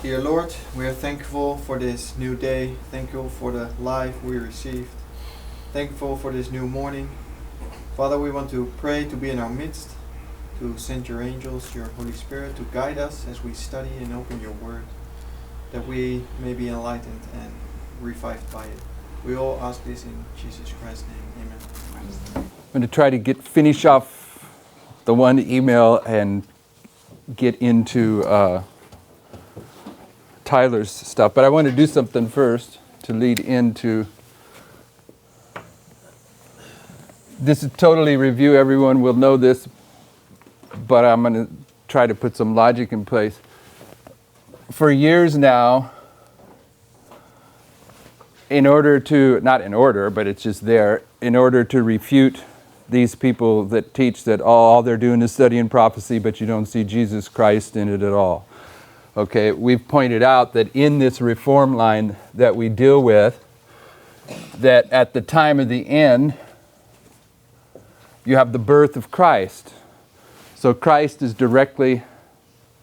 Dear Lord, we are thankful for this new day. Thankful for the life we received. Thankful for this new morning. Father, we want to pray to be in our midst, to send your angels, your Holy Spirit, to guide us as we study and open your word, that we may be enlightened and revived by it. We all ask this in Jesus Christ's name. Amen. I'm going to try to finish off the one email and get into Tyler's stuff, but I want to do something first to lead into. This is totally review. Everyone will know this, but I'm going to try to put some logic in place. For years now, in order to refute these people that teach that all they're doing is studying prophecy, but you don't see Jesus Christ in it at all. Okay, we've pointed out that in this reform line that we deal with, that at the time of the end, you have the birth of Christ. So Christ is directly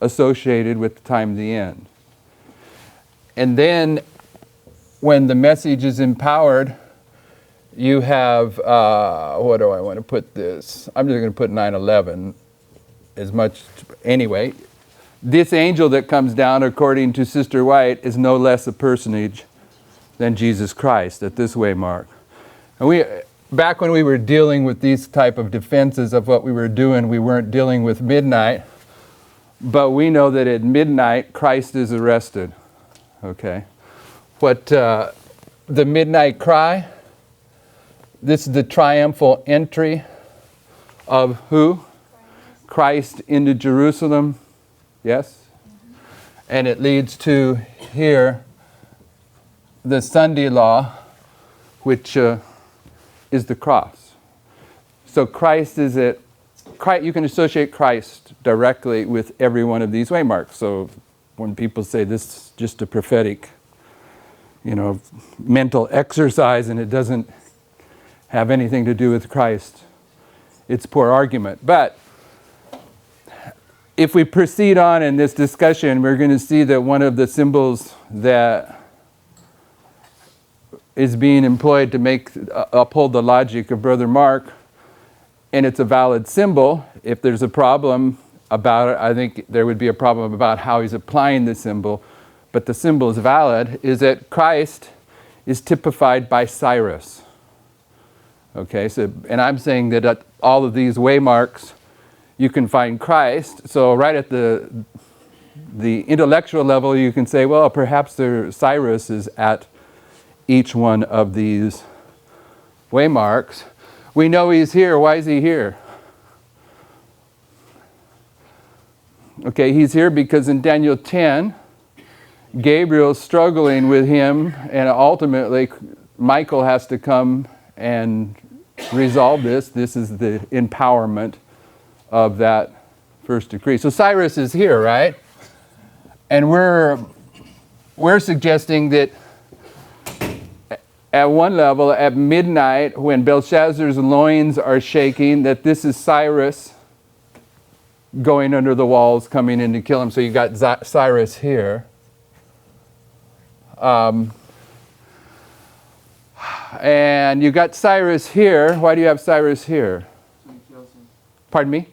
associated with the time of the end. And then when the message is empowered, you have, what do I want to put this? I'm just going to put 9/11 as much, anyway. This angel that comes down, according to Sister White, is no less a personage than Jesus Christ at this waymark. And back when we were dealing with these type of defenses of what we were doing, we weren't dealing with midnight, but we know that at midnight, Christ is arrested. Okay? What the midnight cry, this is the triumphal entry of who? Christ into Jerusalem. Yes? And it leads to here the Sunday law, which is the cross. So Christ is it. You can associate Christ directly with every one of these waymarks. So when people say this is just a prophetic, mental exercise and it doesn't have anything to do with Christ, it's poor argument. But if we proceed on in this discussion, we're going to see that one of the symbols that is being employed to uphold the logic of Brother Mark, and it's a valid symbol. If there's a problem about it, I think there would be a problem about how he's applying the symbol, but the symbol is valid, is that Christ is typified by Cyrus. Okay, so, and I'm saying that at all of these waymarks, you can find Christ. So right at the intellectual level, you can say, well, perhaps Cyrus is at each one of these waymarks. We know he's here. Why is he here? Okay, he's here because in Daniel 10, Gabriel's struggling with him, and ultimately Michael has to come and resolve this. This is the empowerment of that first decree. So Cyrus is here, right? And we're suggesting that at one level, at midnight, when Belshazzar's loins are shaking, that this is Cyrus going under the walls, coming in to kill him. So you got Cyrus here. And you got Cyrus here. Why do you have Cyrus here? Pardon me?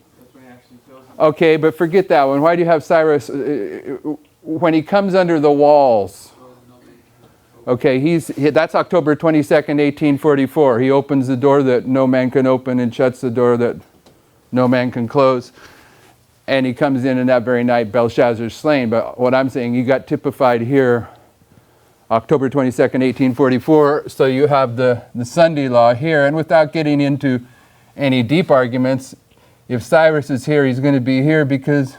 Okay, but forget that one. Why do you have Cyrus when he comes under the walls? Okay, that's October 22nd, 1844. He opens the door that no man can open and shuts the door that no man can close. And he comes in, and that very night Belshazzar's slain. But what I'm saying, you got typified here October 22nd, 1844. So you have the Sunday law here. And without getting into any deep arguments, if Cyrus is here, he's going to be here because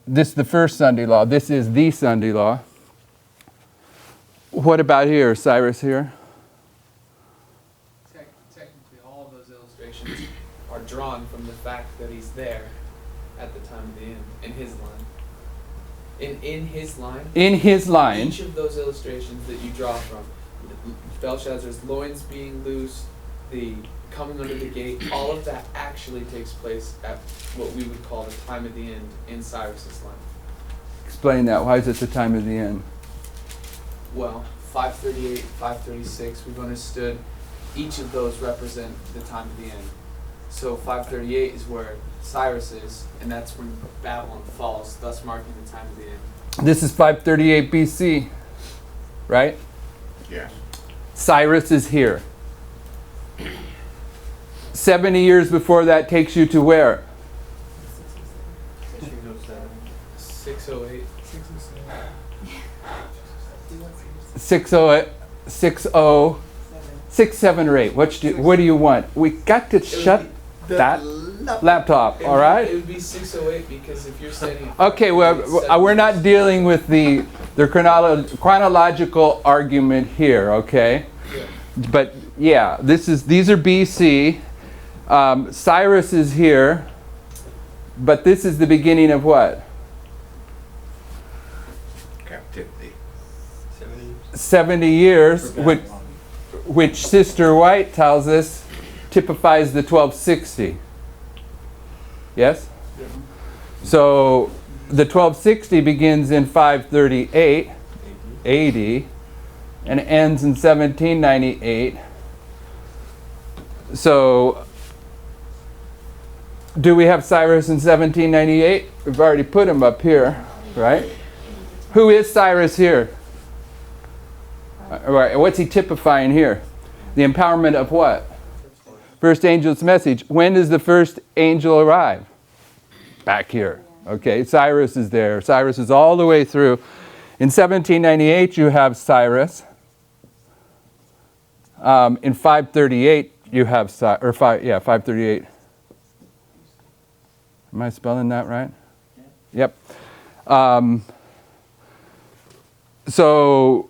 this is the first Sunday law. This is the Sunday law. What about here? Cyrus here? Technically, all of those illustrations are drawn from the fact that he's there at the time of the end, in his line. In his line? In his line. Each of those illustrations that you draw from, Belshazzar's loins being loose, the coming under the gate, all of that actually takes place at what we would call the time of the end in Cyrus's line. explain that. Why is it the time of the end? Well, 538, 536, we've understood each of those represent the time of the end. So 538 is where Cyrus is, and that's when Babylon falls, thus marking the time of the end. This is 538 BC, right? Yes. Cyrus is here. 70 years before that takes you to where? 608. 608, 6 7 or 8. What do you want? We got to shut that laptop, all right? It would be 608 because if you're saying... Okay, well, we're not dealing with the chronological argument here, okay? Yeah. But yeah, these are BC. Cyrus is here, but this is the beginning of what? Captivity. 70 years, which Sister White tells us typifies the 1260. Yes? Yeah. So the 1260 begins in 538 AD and ends in 1798. So do we have Cyrus in 1798? We've already put him up here, right? Who is Cyrus here? Right, what's he typifying here? The empowerment of what? First angel's message. When does the first angel arrive? Back here. Okay, Cyrus is there. Cyrus is all the way through. In 1798, you have Cyrus. In 538, you have 538. Am I spelling that right? Yep. So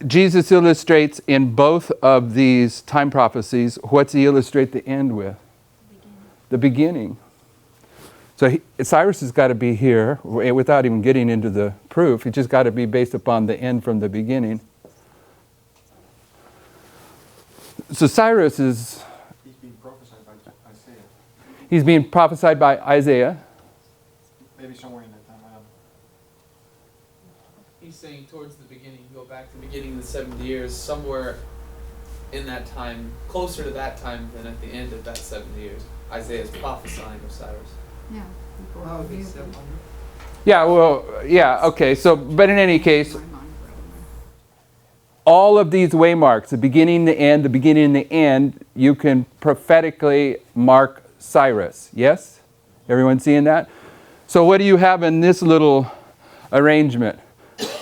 Jesus illustrates in both of these time prophecies, what's he illustrate the end with? The beginning. So Cyrus has got to be here without even getting into the proof. It's just got to be based upon the end from the beginning. So Cyrus is... He's being prophesied by Isaiah. He's being prophesied by Isaiah. Maybe somewhere in that time. I don't know. He's saying towards the beginning, go back to the beginning of the 70 years, somewhere in that time, closer to that time than at the end of that 70 years. Isaiah is prophesying of Cyrus. Yeah. Yeah, well, yeah, okay. So, but in any case, all of these waymarks, the beginning, the end, the beginning, the end, you can prophetically mark Cyrus. Yes? Everyone seeing that? So what do you have in this little arrangement?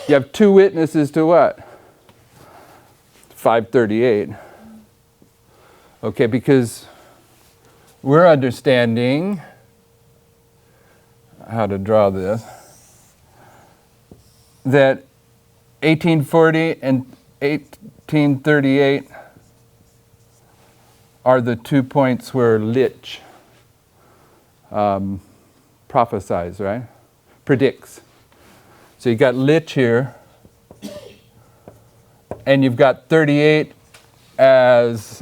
You have two witnesses to what? 538. Okay, because we're understanding how to draw this, that 1840 and 1838 are the 2 points where Lich prophesies, right? Predicts. So you got Lich here, and you've got 38 as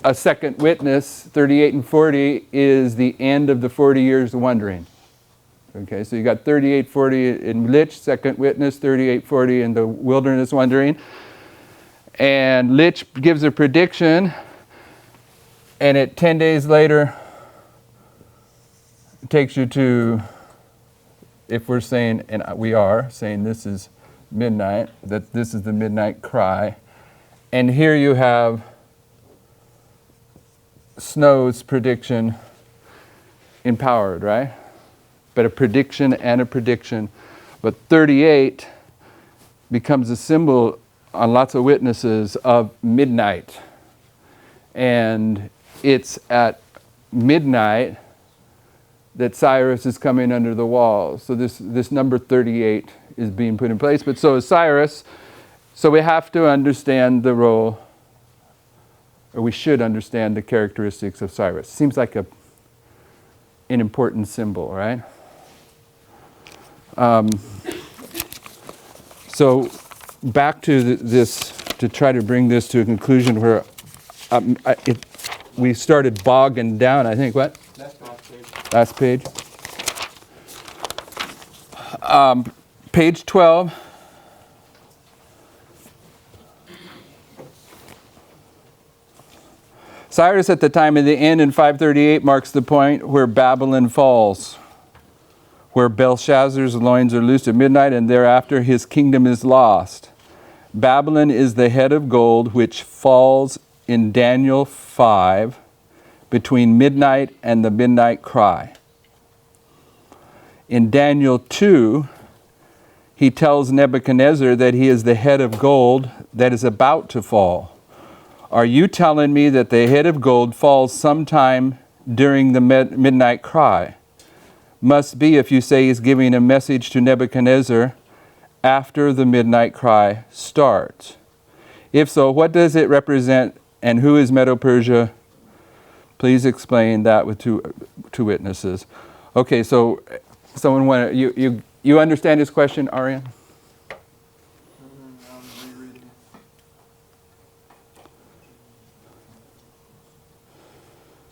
a second witness. 38 and 40 is the end of the 40 years of wandering. Okay, so you got 3840 in Lich, second witness, 3840 in the wilderness wandering. And Lich gives a prediction, and 10 days later, it takes you to, if we're saying, and we are saying this is midnight, that this is the midnight cry. And here you have Snow's prediction empowered, right? But a prediction and a prediction. But 38 becomes a symbol on lots of witnesses of midnight. And it's at midnight that Cyrus is coming under the wall. So this number 38 is being put in place, but so is Cyrus. So we have to understand the role, or we should understand the characteristics of Cyrus. Seems like an important symbol, right? So back to this, to try to bring this to a conclusion where we started bogging down, I think, what? Last page. Last page. Page 12. Cyrus at the time of the end in 538 marks the point where Babylon falls, where Belshazzar's loins are loosed at midnight, and thereafter his kingdom is lost. Babylon is the head of gold which falls in Daniel 5 between midnight and the midnight cry. In Daniel 2, he tells Nebuchadnezzar that he is the head of gold that is about to fall. Are you telling me that the head of gold falls sometime during the midnight cry? Must be if you say he's giving a message to Nebuchadnezzar after the midnight cry starts. If so, what does it represent and who is Medo-Persia? Please explain that with two witnesses. Okay, so someone want to, you understand his question, Arian? I'm rereading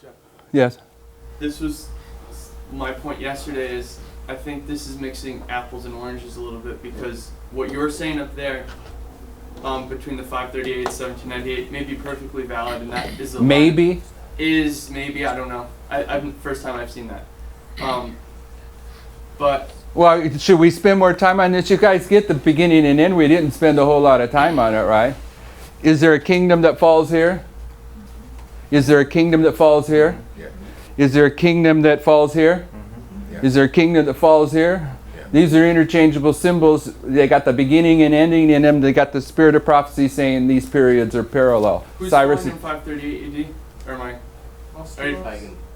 it. Yes. This was my point yesterday is I think this is mixing apples and oranges a little bit because what you're saying up there between the 538 and 1798 may be perfectly valid and that is a Maybe? is maybe, I don't know. I'm first time I've seen that. But Well, should we spend more time on this? You guys get the beginning and end. We didn't spend a whole lot of time on it, right? Is there a kingdom that falls here? Is there a kingdom that falls here? Yeah. Is there a kingdom that falls here? Yeah. Is there a kingdom that falls here? Yeah. These are interchangeable symbols. They got the beginning and ending in them. They got the spirit of prophecy saying these periods are parallel. who's Cyrus, falling in 538 AD? Or am I?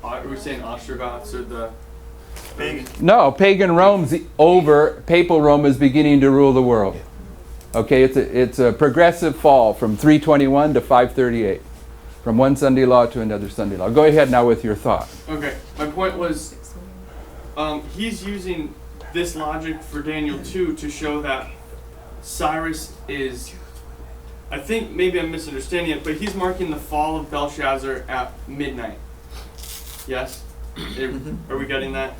Are we saying Ostrogoths or the no, pagan Rome's over. Papal Rome is beginning to rule the world. Okay, it's a progressive fall from 321 to 538. From one Sunday law to another Sunday law. Go ahead now with your thought. Okay, my point was, he's using this logic for Daniel 2 to show that Cyrus is, I think maybe I'm misunderstanding it, but he's marking the fall of Belshazzar at midnight. Yes? Are we getting that?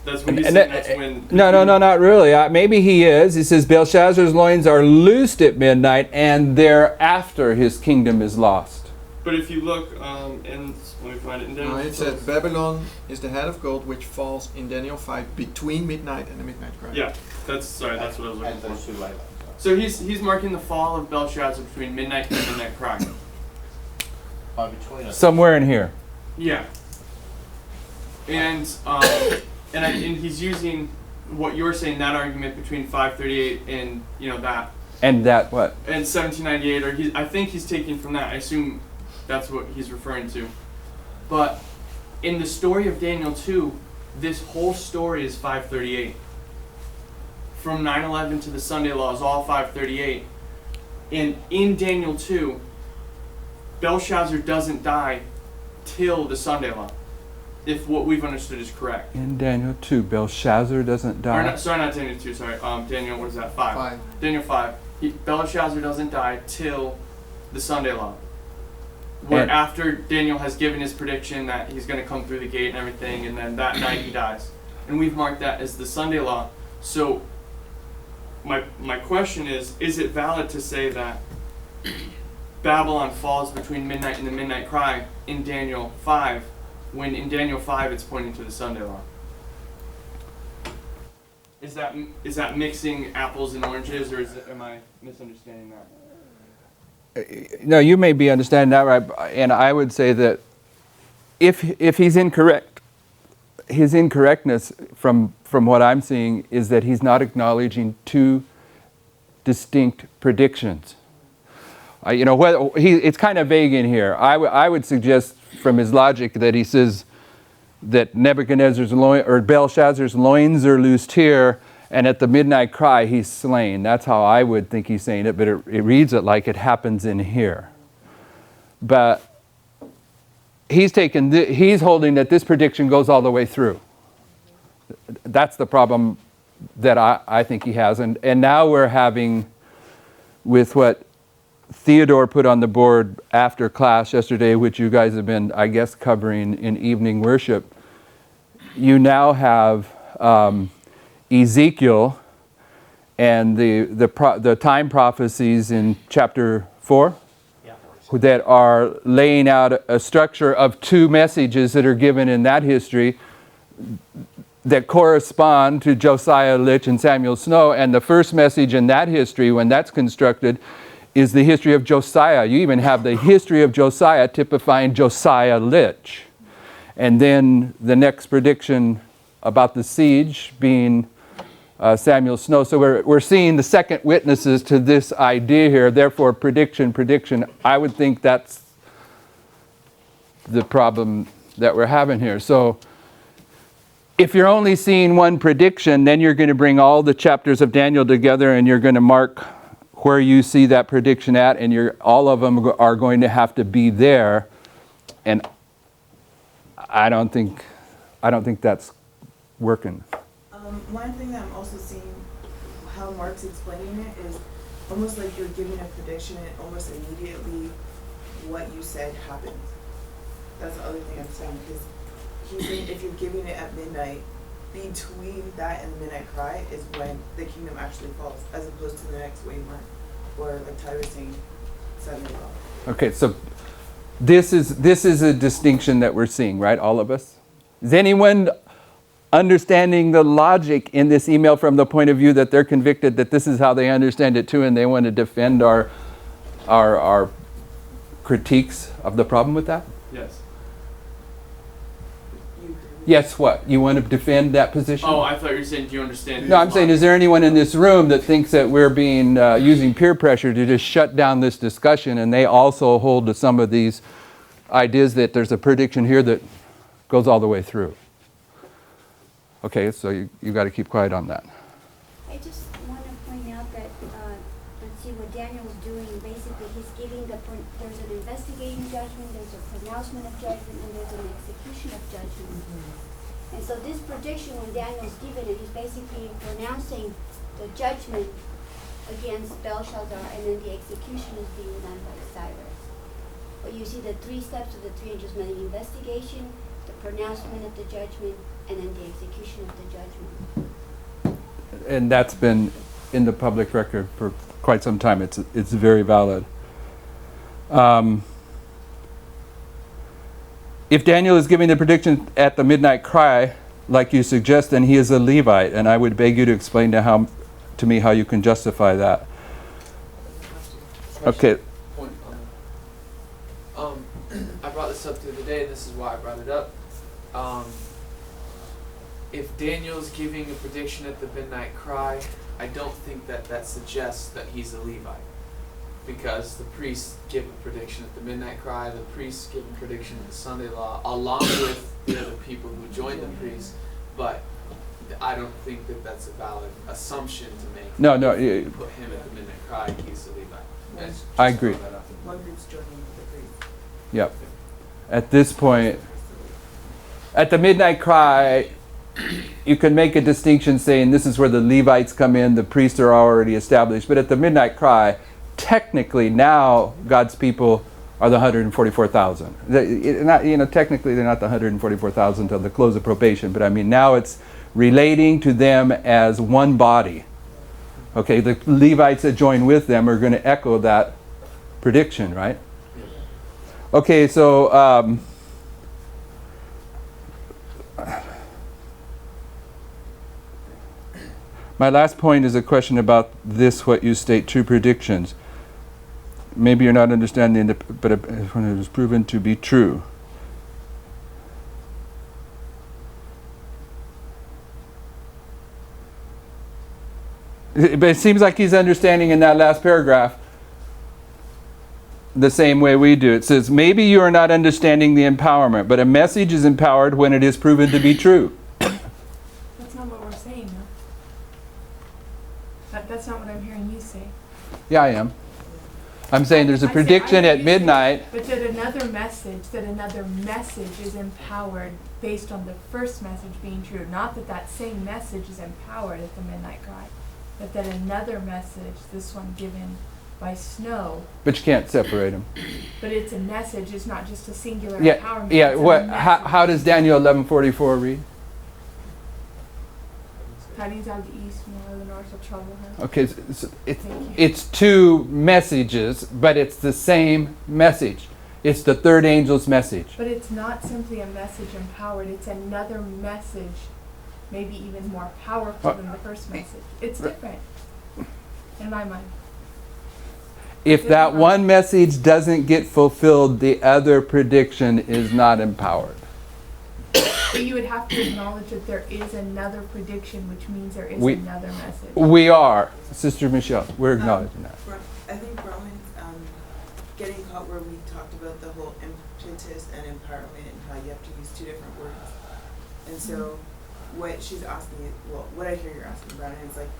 That's when he's saying that's when... No, not really. Maybe he is. He says Belshazzar's loins are loosed at midnight, and thereafter his kingdom is lost. But if you look, and let me find it in Daniel. No, it says Babylon is the head of gold which falls in Daniel 5 between midnight and the midnight cry. Yeah, that's what I was looking And for. those two light. So he's marking the fall of Belshazzar between midnight and the midnight cry. Between us. Somewhere in here. Yeah. And and he's using what you're saying, that argument between 538 and that And that what? and 1798, or I think he's taking from that. I assume that's what he's referring to. But in the story of Daniel 2, this whole story is 538. From 9/11 to the Sunday Law is all 538. And in Daniel 2, Belshazzar doesn't die till the Sunday Law, if what we've understood is correct. In Daniel 2, Belshazzar doesn't die. Or not Daniel 2, sorry. Daniel, what is that? 5. 5. Daniel 5. Belshazzar doesn't die till the Sunday Law. Where And- after Daniel has given his prediction that he's going to come through the gate and everything, and then that night he dies. And we've marked that as the Sunday Law. So my question is it valid to say that Babylon falls between midnight and the midnight cry in Daniel 5, when in Daniel 5 it's pointing to the Sunday Law? Is that mixing apples and oranges, or am I misunderstanding that? No, you may be understanding that right, and I would say that if he's incorrect, his incorrectness from what I'm seeing is that he's not acknowledging two distinct predictions. It's kind of vague in here. I would suggest from his logic that he says that Nebuchadnezzar's or Belshazzar's loins are loosed here, and at the midnight cry he's slain. That's how I would think he's saying it, but it reads it like it happens in here. But he's holding that this prediction goes all the way through. That's the problem that I think he has. And now we're having, with what Theodore put on the board after class yesterday, which you guys have been, I guess, covering in evening worship, you now have Ezekiel and the time prophecies in chapter 4 that are laying out a structure of two messages that are given in that history that correspond to Josiah Litch and Samuel Snow. And the first message in that history, when that's constructed, is the history of Josiah. You even have the history of Josiah typifying Josiah Litch. And then the next prediction about the siege being Samuel Snow. So we're seeing the second witnesses to this idea here. Therefore, prediction. I would think that's the problem that we're having here. So if you're only seeing one prediction, then you're going to bring all the chapters of Daniel together and you're going to mark where you see that prediction at, and all of them are going to have to be there. And I don't think that's working. One thing that I'm also seeing how Mark's explaining it is almost like you're giving a prediction and almost immediately what you said happens. That's the other thing I'm saying, because he's saying if you're giving it at midnight, between that and the midnight cry is when the kingdom actually falls, as opposed to the next wave mark, or like Ty was saying, 7 o'clock. Okay, so this is a distinction that we're seeing, right? All of us. Is anyone understanding the logic in this email from the point of view that they're convicted that this is how they understand it too, and they want to defend our critiques of the problem with that? Yes. Yes, what? You want to defend that position? Oh, I thought you were saying, do you understand? No, I'm saying, is there anyone in this room that thinks that we're being using peer pressure to just shut down this discussion, and they also hold to some of these ideas that there's a prediction here that goes all the way through? Okay, so you got to keep quiet on that. I just want to point out that, let's see what Daniel's doing. Basically, he's giving there's an investigating judgment, there's a pronouncement of judgment, and there's an execution of judgment. And so this prediction, when Daniel's given it, he's basically pronouncing the judgment against Belshazzar, and then the execution is being done by Cyrus. But you see the 3 steps of the 3 angels: the investigation, the pronouncement of the judgment, and then the execution of the judgment. And that's been in the public record for quite some time. It's very valid. If Daniel is giving the prediction at the midnight cry, like you suggest, then he is a Levite, and I would beg you to explain to me how you can justify that. Okay. Point on I brought this up the other day, and this is why I brought it up. If Daniel's giving a prediction at the midnight cry, I don't think that suggests that he's a Levite. Because the priests give a prediction at the midnight cry, the priests give a prediction at the Sunday law, along with the other people who join the priests. But I don't think that's a valid assumption to make. No. Put him at the midnight cry, he's a Levite. I agree. One group's joining the priest. Yep. At this point, at the midnight cry, you can make a distinction saying this is where the Levites come in, the priests are already established. But at the midnight cry, technically now God's people are the 144,000. Technically they're not the 144,000 until the close of probation, but I mean now it's relating to them as one body. Okay, the Levites that join with them are going to echo that prediction, right? Okay, so my last point is a question about this, what you state, true predictions. Maybe you're not understanding it, but when it is proven to be true. But it seems like he's understanding in that last paragraph the same way we do. It says, maybe you are not understanding the empowerment, but a message is empowered when it is proven to be true. That's not what we're saying, though. That's not what I'm hearing you say. Yeah, I am. I'm saying there's a prediction at midnight. But that another message is empowered based on the first message being true. Not that same message is empowered at the midnight cry, but that another message, this one given by Snow. But you can't separate them. But it's a message. It's not just a singular Yeah, empowerment. yeah. It's What? a How does Daniel 11:44 read? Tidings out of the east, more of the north will trouble her. Okay, Thank you. it's two messages, but it's the same message. It's the third angel's message. But it's not simply a message empowered, it's another message, maybe even more powerful than the first message. It's different, in my mind. If that one message doesn't get fulfilled, the other prediction is not empowered. But you would have to acknowledge that there is another prediction, which means there is We- another message. We are, Sister Michelle, we're acknowledging that. I think Roman's getting caught where we talked about the whole impetus and empowerment and how you have to use two different words. And so what she's asking, what I hear you're asking, Brandon, is like,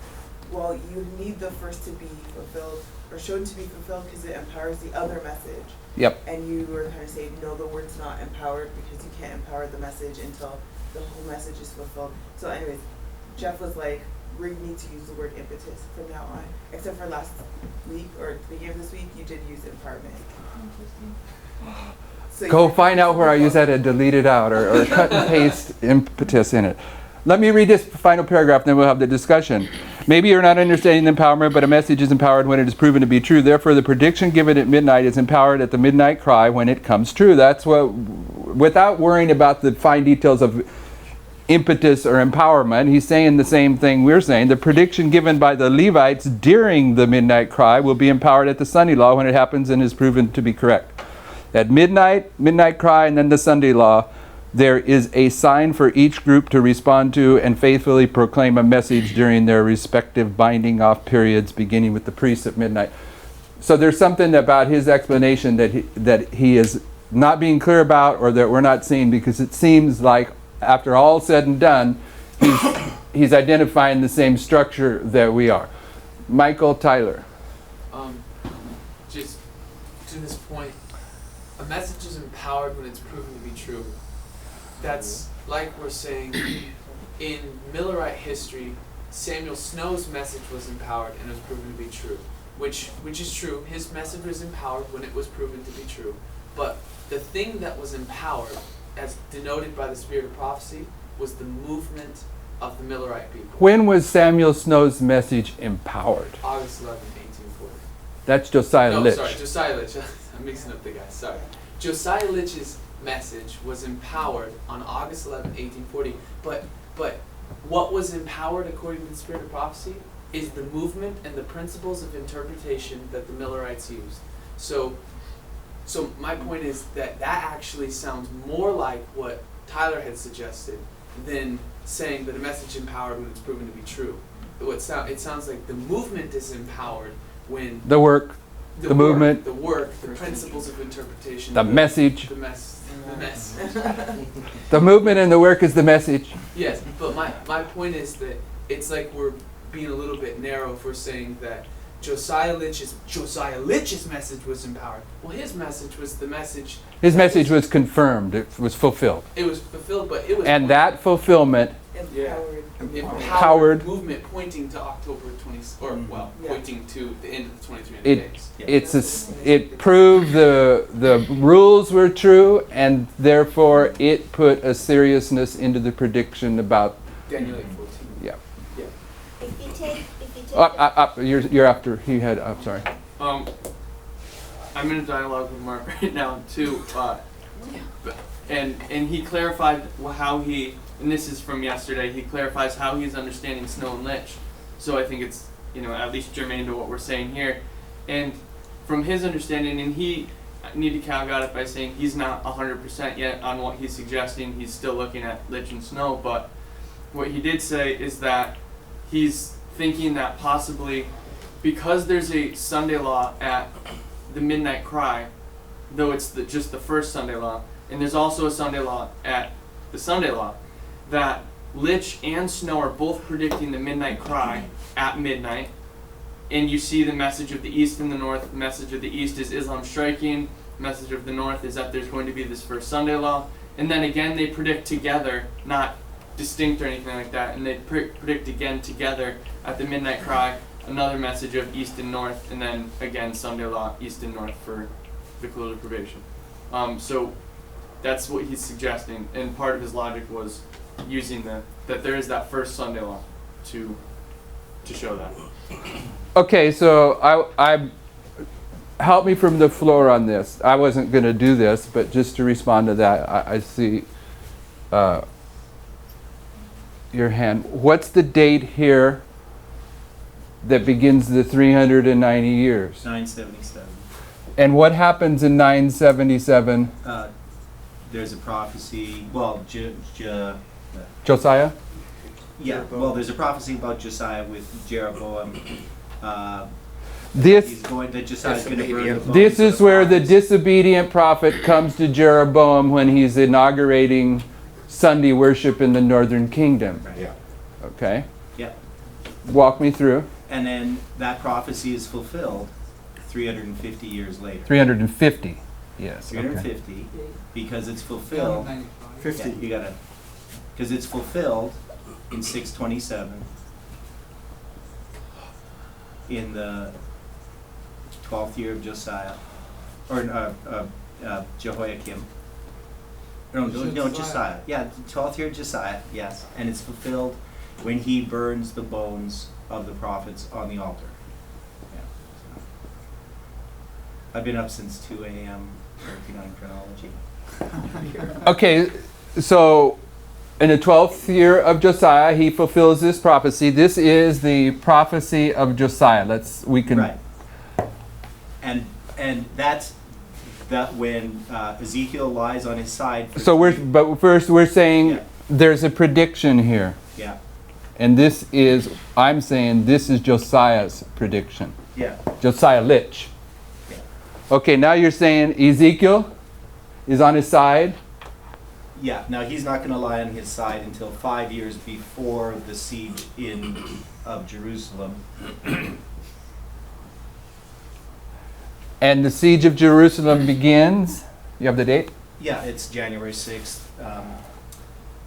well, you need the first to be fulfilled or shown to be fulfilled because it empowers the other message. Yep. And you were kind of saying, no, the word's not empowered because you can't empower the message until the whole message is fulfilled. So anyways, Jeff was like, we need to use the word impetus from now on. Except for last week or the beginning of this week, you did use empowerment. So Go you- find out where I use that and delete it out or cut and paste impetus in it. Let me read this final paragraph, then we'll have the discussion. Maybe you're not understanding the empowerment, but a message is empowered when it is proven to be true. Therefore, the prediction given at midnight is empowered at the midnight cry when it comes true. That's what, without worrying about the fine details of impetus or empowerment, he's saying the same thing we're saying. The prediction given by the Levites during the midnight cry will be empowered at the Sunday law when it happens and is proven to be correct. At midnight, midnight cry, and then the Sunday law, there is a sign for each group to respond to and faithfully proclaim a message during their respective binding off periods, beginning with the priests at midnight. So there's something about his explanation that he is not being clear about, or that we're not seeing, because it seems like after all said and done, he's identifying the same structure that we are. Michael Tyler. Just to this point, a message is empowered when it's proven to be true. That's like we're saying in Millerite history, Samuel Snow's message was empowered and was proven to be true, which is true. His message was empowered when it was proven to be true. But the thing that was empowered, as denoted by the spirit of prophecy, was the movement of the Millerite people. When was Samuel Snow's message empowered? August 11, 1840. That's Josiah No, Litch. sorry, Josiah Litch. I'm mixing up the guys. Sorry. Josiah Litch's message was empowered on August 11, 1840. But what was empowered according to the spirit of prophecy is the movement and the principles of interpretation that the Millerites used. So my point is that actually sounds more like what Tyler had suggested than saying that a message empowered when it's proven to be true. It sounds like the movement is empowered when The work, the movement, the work, the principles of interpretation, the message. the mess. The movement and the work is the message. Yes, but my point is that it's like we're being a little bit narrow if we're saying that Josiah Litch's message was empowered. Well, his message was the message. His message was confirmed. It was fulfilled. It was fulfilled, but it was And that fulfillment, Empowered. movement pointing to October 20, or Yeah. pointing to the end of the 2300 days. it proved the rules were true, and therefore it put a seriousness into the prediction about. Daniel 8:14. Yeah. If you take You're after he had. I'm sorry. I'm in a dialogue with Mark right now too, and he clarified how he, and this is from yesterday, he clarifies how he's understanding Snow and Litch. So I think it's, at least germane to what we're saying here. And from his understanding, and he need to caveat it by saying he's not 100% yet on what he's suggesting. He's still looking at Litch and Snow, but what he did say is that he's thinking that possibly because there's a Sunday law at the midnight cry, though it's just the first Sunday law, and there's also a Sunday law at the Sunday law, that Litch and Snow are both predicting the midnight cry at midnight, and you see the message of the East and the North. The message of the East is Islam striking, the message of the North is that there's going to be this first Sunday law, and then again they predict together, not distinct or anything like that, and they predict again together at the midnight cry another message of East and North, and then again Sunday law, East and North for the close of probation. So that's what he's suggesting, and part of his logic was using that there is that first Sunday law. to show that. Okay, so I help me from the floor on this. I wasn't going to do this, but just to respond to that, I see your hand. What's the date here that begins the 390 years? 977. And what happens in 977? There's a prophecy. Well, Josiah? yeah. Well, there's a prophecy about Josiah with Jeroboam. This He's going that Josiah's going to burn the bones This of is the where the prophets. disobedient prophet comes to Jeroboam when he's inaugurating Sunday worship in the northern kingdom. Right. Yeah. Okay? Yeah. Walk me through. And then that prophecy is fulfilled 350 years later. 350. Yes. Okay. 350 because it's fulfilled. 50. Yeah, you gotta, because it's fulfilled in 627 in the 12th year of Josiah, or Jehoiakim. No, Josiah. Yeah, the 12th year of Josiah, yes. And it's fulfilled when he burns the bones of the prophets on the altar. Yeah. I've been up since 2 a.m. working on chronology. Okay, so in the 12th year of Josiah, he fulfills this prophecy. This is the prophecy of Josiah. Right. And that's that when Ezekiel lies on his side. But first we're saying Yeah. there's a prediction here. Yeah. And I'm saying this is Josiah's prediction. Yeah. Josiah Litch. Yeah. Okay, now you're saying Ezekiel is on his side. Yeah. Now he's not going to lie on his side until 5 years before the siege of Jerusalem. And the siege of Jerusalem begins. You have the date? Yeah, it's January 6th,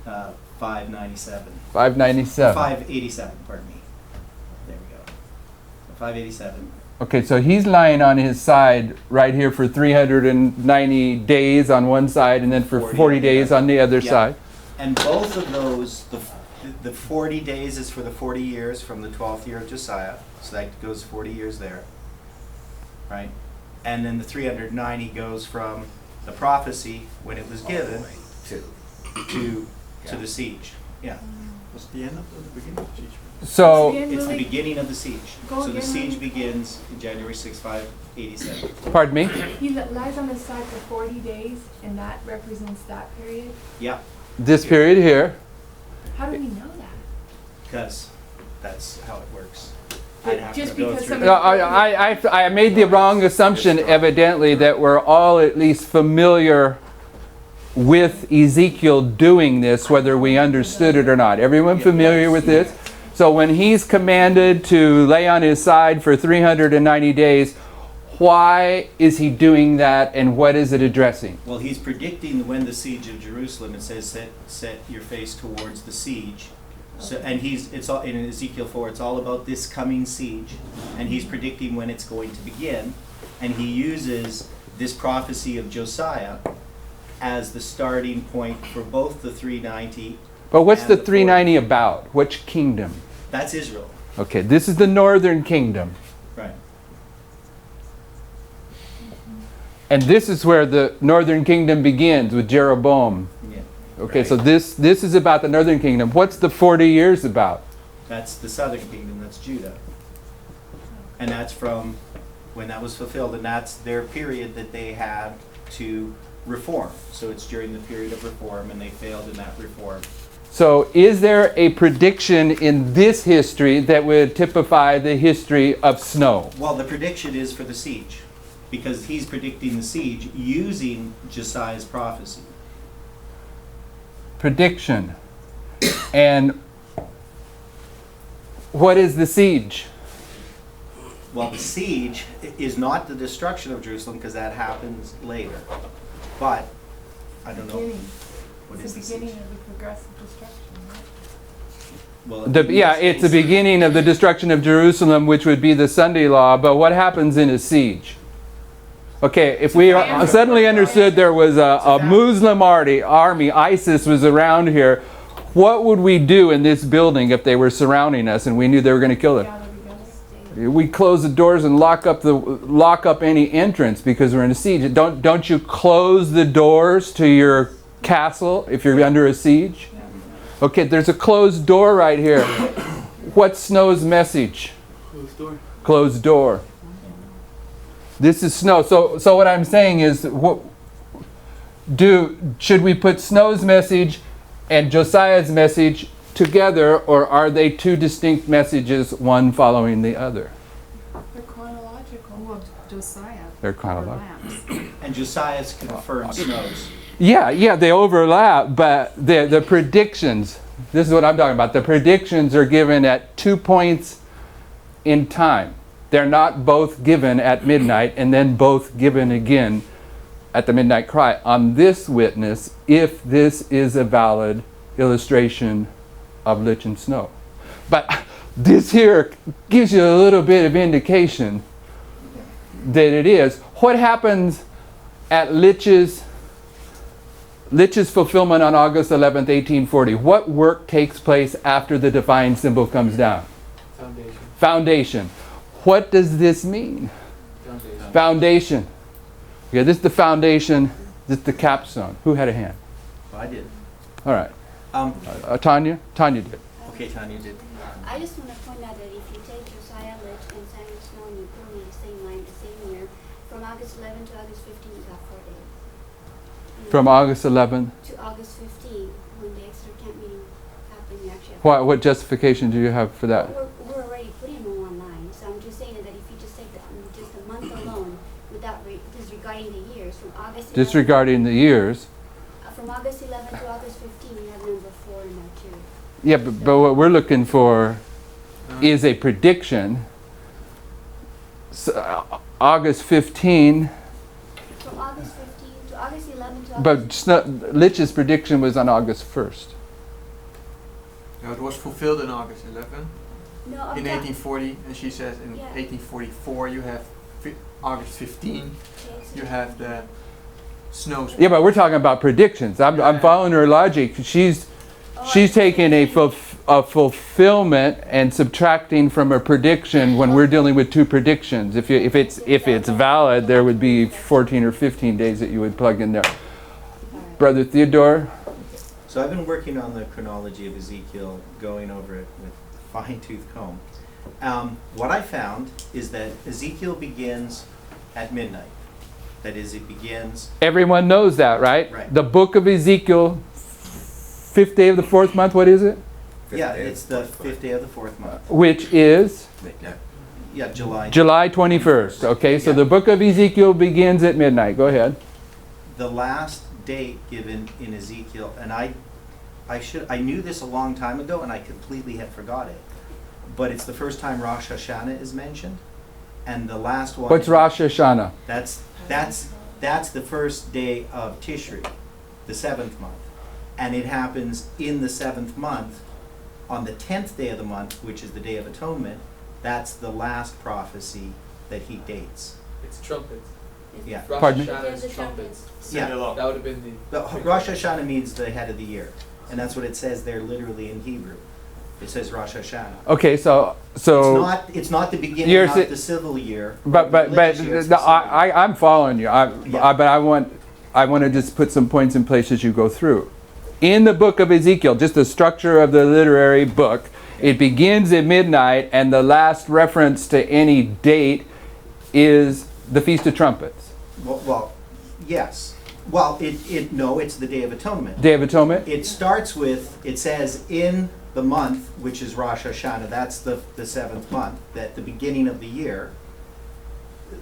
597. 597. 587, pardon me. There we go. 587. Okay, so he's lying on his side right here for 390 days on one side and then for 40 days on the other Yeah. side. And both of those, the 40 days is for the 40 years from the 12th year of Josiah, so that goes 40 years there, right? And then the 390 goes from the prophecy when it was given to the siege. Yeah, Was the end of the beginning of the siege? So, it's the beginning of the siege. Go So the again, siege Lily. begins in January 6, 587. pardon me? He lies on his side for 40 days, and that represents that period. Yeah, This period here. How do we know that? because that's how it works. I'd have Just to go because through. somebody- I made the wrong assumption, evidently, that we're all at least familiar with Ezekiel doing this, whether we understood it or not. Everyone familiar with this? So when he's commanded to lay on his side for 390 days, why is he doing that and what is it addressing? Well, he's predicting when the siege of Jerusalem. It says, "Set your face towards the siege." So, and it's all in Ezekiel 4. It's all about this coming siege, and he's predicting when it's going to begin. And he uses this prophecy of Josiah as the starting point for both the 390. But what's and the 40. 390 about? Which kingdom? That's Israel, Okay, this is the northern kingdom. right? And this is where the northern kingdom begins with Jeroboam. Yeah. Okay, Right. so this is about the northern kingdom. What's the 40 years about? That's the southern kingdom. That's Judah, and that's from when that was fulfilled, and that's their period that they had to reform. So it's during the period of reform, and they failed in that reform. So is there a prediction in this history that would typify the history of snow? Well, the prediction is for the siege, because he's predicting the siege using Josiah's prophecy. Prediction. And what is the siege? Well, the siege is not the destruction of Jerusalem, because that happens later. But, I don't know, Beginning. what It's is the the beginning siege? of the progressive destruction, right? Well, It's the beginning of the destruction of Jerusalem, which would be the Sunday law. But what happens in a siege? Okay, if we suddenly understood there was a Muslim army, ISIS was around here, What would we do in this building if they were surrounding us and we knew they were going to kill us? Gather together. We close the doors and lock up any entrance because we're in a siege. Don't you close the doors to your castle if you're under a siege? Okay, there's a closed door right here. What's Snow's message? Closed door. Closed door. This is Snow. So what I'm saying is, should we put Snow's message and Josiah's message together, or are they two distinct messages, one following the other? They're chronological. Well, Josiah. They're chronological. overlaps. And Josiah's confirmed Snow's. Yeah, they overlap, but the predictions, this is what I'm talking about. The predictions are given at 2 points in time. They're not both given at midnight and then both given again at the midnight cry. On this witness, if this is a valid illustration of Lich and Snow. But this here gives you a little bit of indication that it is. What happens at Lich's fulfillment on August 11th, 1840? What work takes place after the divine symbol comes down? Foundation. Foundation. What does this mean? Foundation. Foundation. Okay, this is the foundation. This is the capstone. Who had a hand? I did. All right. Tanya? Tanya did. Okay, Tanya did. I just want to point out that if you take Josiah Lich and Samuel Snow and you put them in the same line, the same year, from August 11 to August 15, you got 4 days. From August 11th. To August 15, when the extra camp meeting happened, you actually have What justification do you have for that? We're already putting them on one line, so I'm just saying that if you just take just a month alone, without disregarding the years, from August 11, Disregarding the years. From August 11 to August 15, you have number 4 in there too. Yeah, but what we're looking for is a prediction. So, August 15, From August 15 to August 11 to August. but Lich's prediction was on August 1st. No, it was fulfilled in August 11 No, in I'm talking. 1840, and she says in Yeah. 1844 you have August 15. You have the snows. Yeah, but we're talking about predictions. I'm following her logic. She's taking a fulfillment and subtracting from a prediction when we're dealing with two predictions. If it's valid, there would be 14 or 15 days that you would plug in there. Brother Theodore. So I've been working on the chronology of Ezekiel, going over it with fine-tooth comb. What I found is that Ezekiel begins at midnight. That is, it begins... Everyone knows that, right? Right. The book of Ezekiel, 5th day of the 4th month, what is it? Yeah, it's the 5th day of the 4th month. Which is? Yeah, July. July 21st. Okay, so Yeah. the book of Ezekiel begins at midnight. Go ahead. The last date given in Ezekiel, and I knew this a long time ago, and I completely had forgot it. But it's the first time Rosh Hashanah is mentioned, and the last one. What's Rosh Hashanah? That's the first day of Tishri, the 7th month, and it happens in the 7th month, on the 10th day of the month, which is the Day of Atonement. That's the last prophecy that he dates. It's trumpets. Yeah. Rosh Pardon me? Hashanah is trumpets. Yeah. That would have been the. Rosh Hashanah means the head of the year, and that's what it says there literally in Hebrew. It says Rosh Hashanah. Okay, so It's not the beginning You're of si- the civil year. but or the religious year, it's the civil year. I'm following you. Yeah. But I want to just put some points in place as you go through. In the book of Ezekiel, just the structure of the literary book, it begins at midnight, and the last reference to any date is the Feast of Trumpets. Well, yes. Well, it's the Day of Atonement. Day of Atonement? It starts with, it says in the month, which is Rosh Hashanah, that's the 7th month, at the beginning of the year,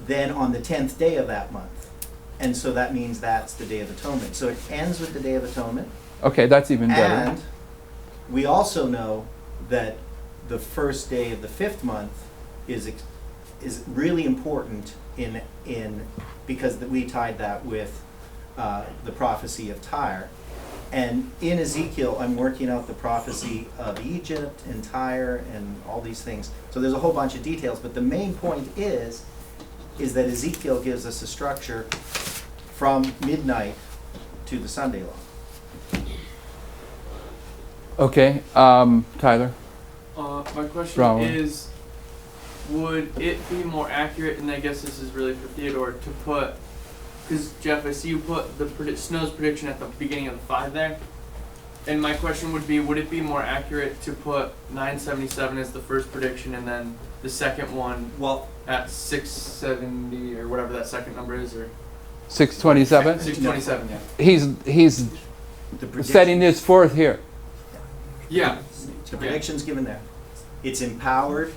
then on the 10th day of that month. And so that means that's the Day of Atonement. So it ends with the Day of Atonement. Okay, that's even better. And we also know that the first day of the 5th month is really important because we tied that with the prophecy of Tyre. And in Ezekiel, I'm working out the prophecy of Egypt and Tyre and all these things. So there's a whole bunch of details, but the main point is that Ezekiel gives us a structure from midnight to the Sunday law. Okay, Tyler. My question Bravo. is, would it be more accurate, and I guess this is really for Theodore, to put, because Jeff, I see you put the Snow's prediction at the beginning of the 5 there, and my question would be, would it be more accurate to put 977 as the first prediction, and then the second one Well, at 670, or whatever that second number is, or 627. 627, yeah. He's the prediction, setting this forth here. Yeah, the prediction's given there. It's empowered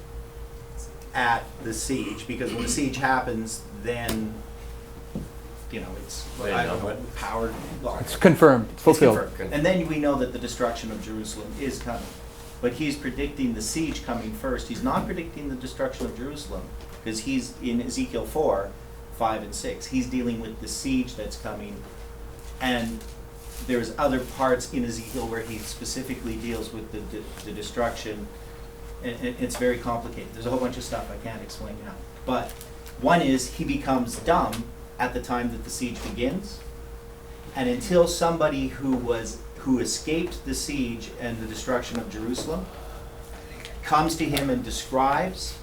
at the siege, because when the siege happens, then, it's, Then I don't know, what? powered, well, It's confirmed. It's it's fulfilled. confirmed. And then we know that the destruction of Jerusalem is coming. But he's predicting the siege coming first. He's not predicting the destruction of Jerusalem, because he's in Ezekiel 4, 5, and 6. He's dealing with the siege that's coming. And there's other parts in Ezekiel where he specifically deals with the destruction. It's very complicated. There's a whole bunch of stuff I can't explain now. But one is he becomes dumb at the time that the siege begins. And until somebody who escaped the siege and the destruction of Jerusalem comes to him and describes,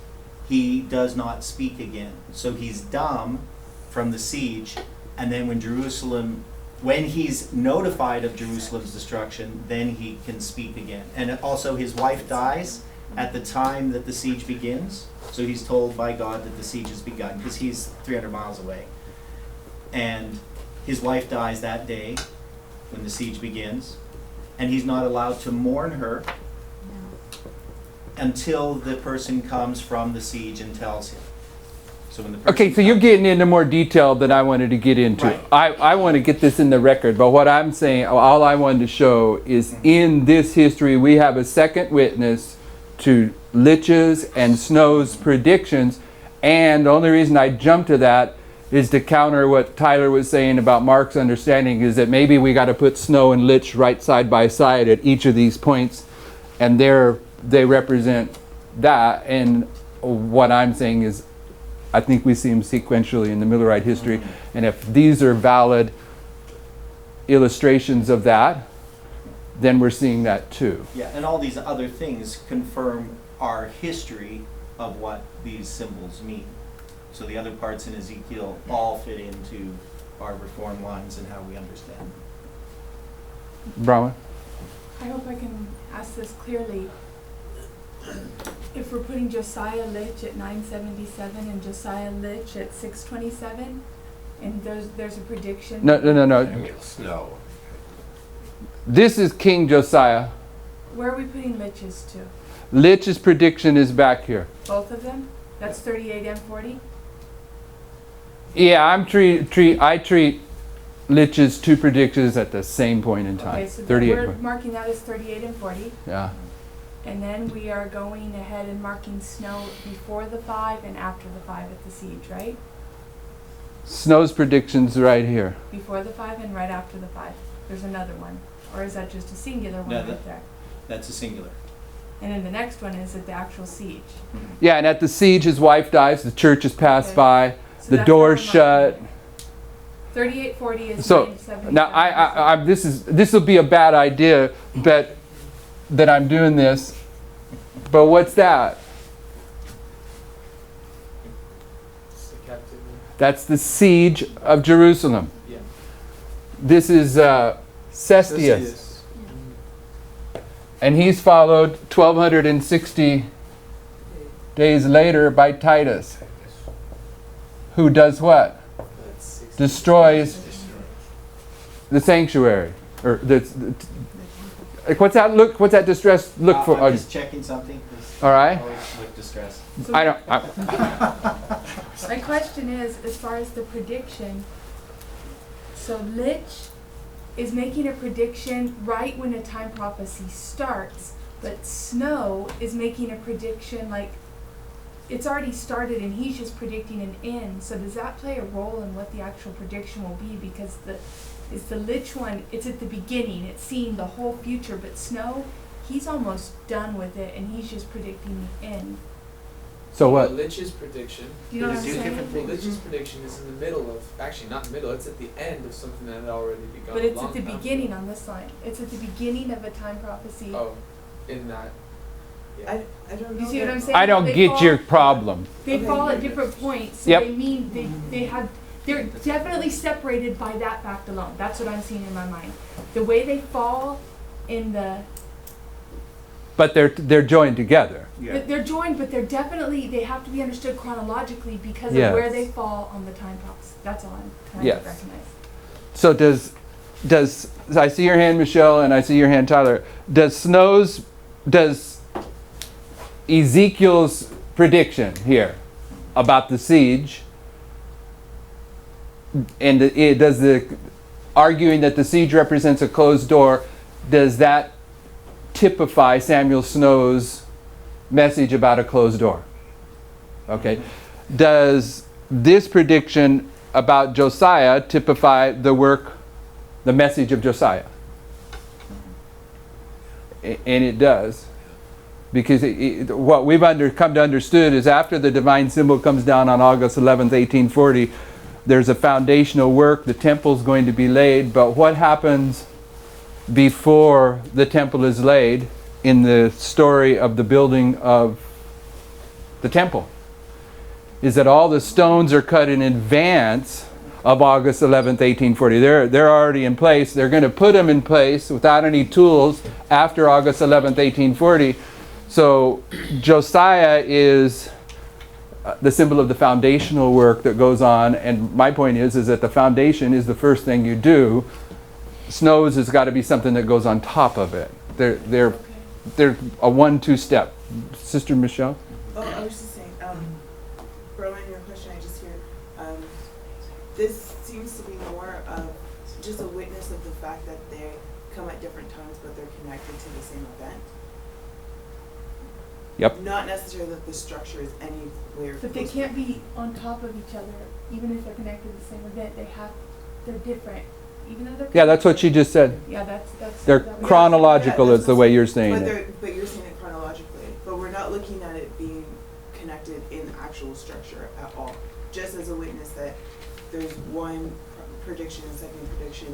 he does not speak again. So he's dumb from the siege, and then when he's notified of Jerusalem's destruction, then he can speak again. And also his wife dies at the time that the siege begins, so he's told by God that the siege has begun, because he's 300 miles away. And his wife dies that day when the siege begins, and he's not allowed to mourn her until the person comes from the siege and tells him. So when the person Okay, so you're getting into more detail than I wanted to get into. Right. I want to get this in the record, but what I'm saying, all I wanted to show is in this history, we have a second witness to Litch's and Snow's predictions, and the only reason I jumped to that is to counter what Tyler was saying about Mark's understanding, is that maybe we got to put Snow and Litch right side by side at each of these points, and they represent that. And what I'm saying is, I think we see them sequentially in the Millerite history, and if these are valid illustrations of that, then we're seeing that too. Yeah, and all these other things confirm our history of what these symbols mean. So the other parts in Ezekiel all fit into our reform lines and how we understand. Brahma? I hope I can ask this clearly. If we're putting Josiah Litch at 977 and Josiah Litch at 627, and there's a prediction. No. Snow. This is King Josiah. Where are we putting Litch's to? Litch's prediction is back here. Both of them? That's 38 and 40? Yeah, I treat Litch's two predictions at the same point in time. Okay, so then 38. we're marking that as 38 and 40. Yeah. And then we are going ahead and marking Snow before the 5 and after the 5 at the siege, right? Snow's predictions right here. Before the 5 and right after the 5. There's another one. Or is that just a singular one No, right there? That's a singular. And then the next one is at the actual siege. Yeah, and at the siege, his wife dies. The church is passed Okay. by. So The that's door's how we're marking shut. it. 3840 is So 977. now this will be a bad idea, but that I'm doing this. But what's that? It's the captivity. That's the siege of Jerusalem. Yeah. This is Cestius, and he's followed 1260 days later by Titus, who does what? That's 60. Destroys the sanctuary, or like what's that look? What's that distress look for? I'm just checking something. 'Cause All right. I always look distressed. So I don't. my question is, as far as the prediction, so Litch is making a prediction right when a time prophecy starts, but Snow is making a prediction like it's already started and he's just predicting an end. So does that play a role in what the actual prediction will be? Because it's the Litch one, it's at the beginning, it's seeing the whole future, but Snow, he's almost done with it and he's just predicting the end. So what? Lich's prediction. You know what I'm They do saying? different things. Lich's prediction is in the middle of, actually not in the middle, it's at the end of something that had already begun. But it's a at the long time beginning ago. on this line. It's at the beginning of a time prophecy. Oh, in that. Yeah. I don't know. You see what that- I'm saying? I don't They get fall- your problem. They Okay. fall at different points, so Yep. they mean they're definitely separated by that fact alone. That's what I'm seeing in my mind. The way they fall in the But they're joined together. Yeah. they're joined, but they have to be understood chronologically because Yes. of where they fall on the time prophecy. That's all I'm trying Yes. to recognize. So does I see your hand, Michelle, and I see your hand, Tyler. Does Ezekiel's prediction here about the siege, and does the arguing that the siege represents a closed door, does that typify Samuel Snow's message about a closed door? Okay. Does this prediction about Josiah typify the message of Josiah? And it does. Because what we've come to understood is after the divine symbol comes down on August 11th, 1840, there's a foundational work, the temple's going to be laid, but what happens before the temple is laid in the story of the building of the temple is that all the stones are cut in advance of August 11th, 1840. They're already in place. They're going to put them in place without any tools after August 11th, 1840. So Josiah is the symbol of the foundational work that goes on, and my point is that the foundation is the first thing you do. Snows has got to be something that goes on top of it. They're a 1-2 step. Sister Michelle? Oh, I was just saying, Rowan, your question I just hear, this seems to be more of just a witness of the fact that they come at different times, but they're connected to the same event. Yep. Not necessarily that the structure is anywhere. But they close can't by. be on top of each other, even if they're connected to the same event. They're different, even though they're. Yeah, that's what she just said. Yeah, that's. They're that was- chronological Yeah, is the way you're saying But it. but you're saying it chronologically, but we're not looking at it being connected in actual structure at all. Just as a witness that there's one prediction and second prediction,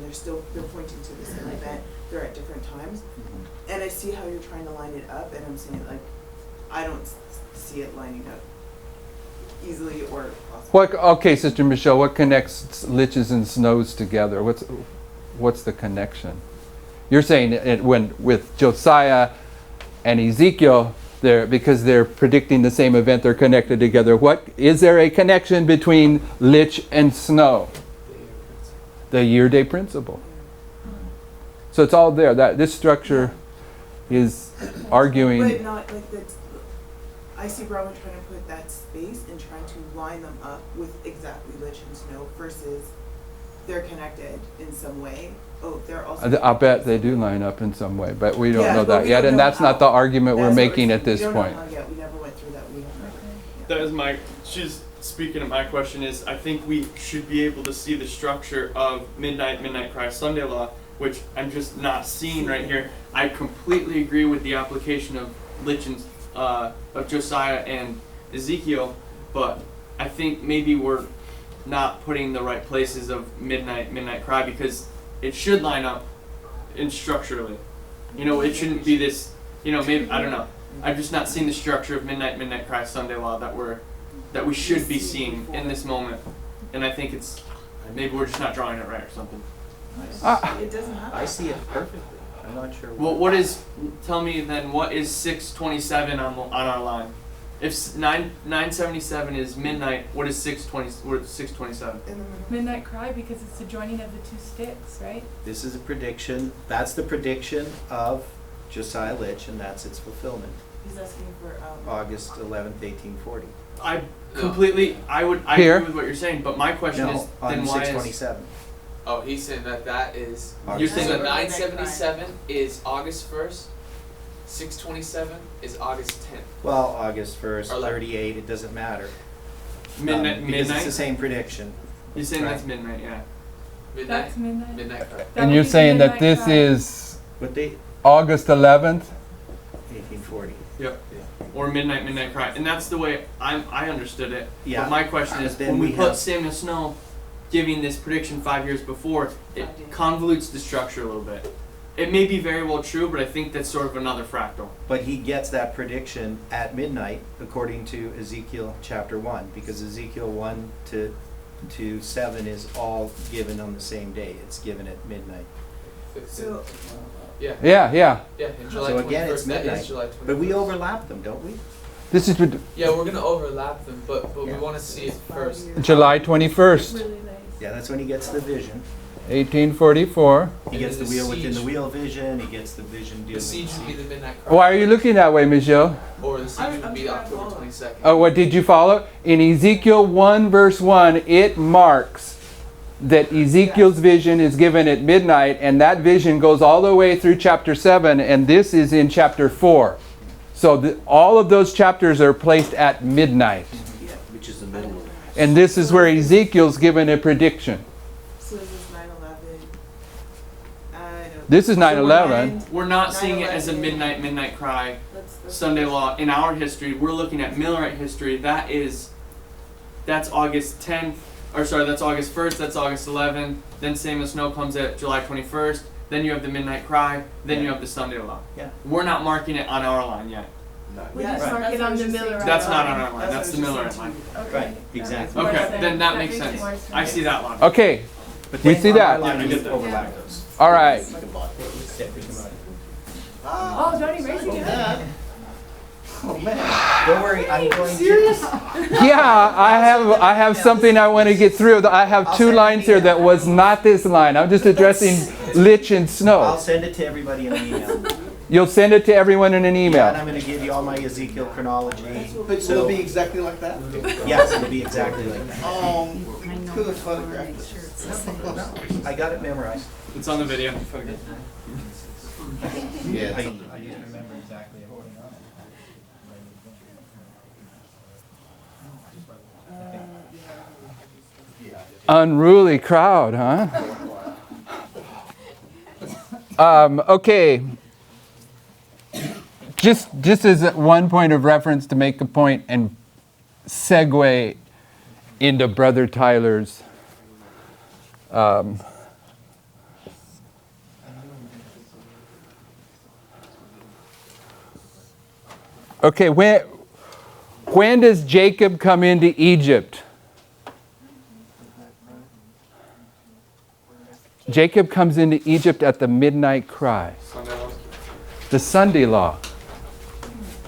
they're pointing to the same event, they're at different times. And I see how you're trying to line it up, and I'm saying like, I don't see it lining up easily or possibly. Okay, Sister Michelle, what connects Liches and Snows together? What's the connection? You're saying with Josiah and Ezekiel, because they're predicting the same event, they're connected together. Is there a connection between Lich and Snow? The year-day principle. So it's all there. This structure is arguing. But not like that's, I see Robin trying to put that space and trying to line them up with exactly Lich and Snow versus they're connected in some way. Oh, they're also. I bet they do line up in some way, but we don't Yeah, know but that we yet, don't and know that's not how. the argument we're That's what making at we this don't know point. how yet. We never went through that. We don't know. That is she's speaking of my question is, I think we should be able to see the structure of Midnight Cry Sunday Law, which I'm just not seeing right here. I completely agree with the application of Lich and, of Josiah and Ezekiel, but I think maybe we're not putting the right places of Midnight Cry, because it should line up in structurally. It shouldn't be this, maybe, I don't know. I've just not seen the structure of Midnight Cry Sunday Law that we should be seeing in this moment. And I think maybe we're just not drawing it right or something. It doesn't happen. I see it perfectly. I'm not sure. Well, tell me then, what is 627 on our line? If 977 is midnight, what is 627? In the middle. Midnight Cry, because it's the joining of the two sticks, right? This is a prediction. That's the prediction of Josiah Lich, and that's its fulfillment. He's asking for August 11th, 1840. I completely, I Here? agree with what you're saying, but my question is, No, then on why is 627. Oh, he's saying that is. August saying So that- 977 is August 1st. 627 is August 10th. Well, August 1st, Or like- 38, it doesn't matter. midnight? Because it's the Midnight? same prediction. You're saying Right. that's midnight, yeah. Midnight. That's midnight. Midnight cry. That And would you're be saying that Midnight this Cry. is What date? August 11th? 1840. Yep. or midnight cry, and that's the way I understood it. Yeah. But my question is, But then when we we put have- Samuel Snow giving this prediction 5 years before, it convolutes the structure a little bit. It may be very well true, but I think that's sort of another fractal. But he gets that prediction at midnight, according to Ezekiel chapter 1, because Ezekiel 1 to 7 is all given on the same day. It's given at midnight. So, Yeah. Yeah, yeah. Yeah, and July So again, 21st, it's that midnight. is July 21st. But we overlap them, don't we? This is Yeah, we're gonna overlap them, but we Yeah. want to see it first. July 21st, Really nice. Yeah, that's when he gets the vision. 1844. He And gets the then the wheel within the siege. wheel vision. He gets the vision dealing The with siege the would be siege. the midnight cry. Why are you looking that way, Michelle? Or the siege I'm would be trying to October follow. 22nd. Oh, what did you follow? In Ezekiel 1 verse 1, it marks that Ezekiel's vision is given at midnight, and that vision goes all the way through chapter 7, and this is in chapter 4. So all of those chapters are placed at midnight. Which is the middle of it. And this is where Ezekiel's given a prediction. so this is 9/11. I don't. This is So 9/11. We're not seeing it as a 9/11. midnight cry. Let's Sunday law in our history. We're looking at Millerite history. That's August 10th, or sorry, that's August 1st. That's August 11th. Then Samuel Snow comes at July 21st. Then you have the midnight cry. Then you have the Sunday law. Yeah. We're not marking it on our line yet. We Yeah, just right. mark That's it what I on was the just saying. Millerite. That's not on our line. That's That's the what I was Millerite just line. saying. Okay. Right, that exactly. makes more Okay, sense. then that makes makes sense. more I see that line. Okay, But We then see on that. our line, we Yeah. just overlap those. all right. Yeah, we can- Oh, don't erase it yet. Oh man! Don't worry, I'm going to. Yeah, I have something I want to get through. I have I'll two send lines it here to you. that was not this line. I'm just addressing Lich and I'll Snow. send it to everybody in an email. You'll send it to everyone in an Yeah, and email. I'm going to give you all my Ezekiel chronology. But So- it'll be exactly like that? Yes, it'll be exactly like that. Could have photographed it. I got it memorized. It's on the video. Yeah, I it's just on the video. remember exactly everything on it. Unruly crowd, huh? Okay. Just as one point of reference to make a point and segue into Brother Tyler's okay, when does Jacob come into Egypt? Jacob comes into Egypt at the midnight cry. Sunday law. The Sunday law.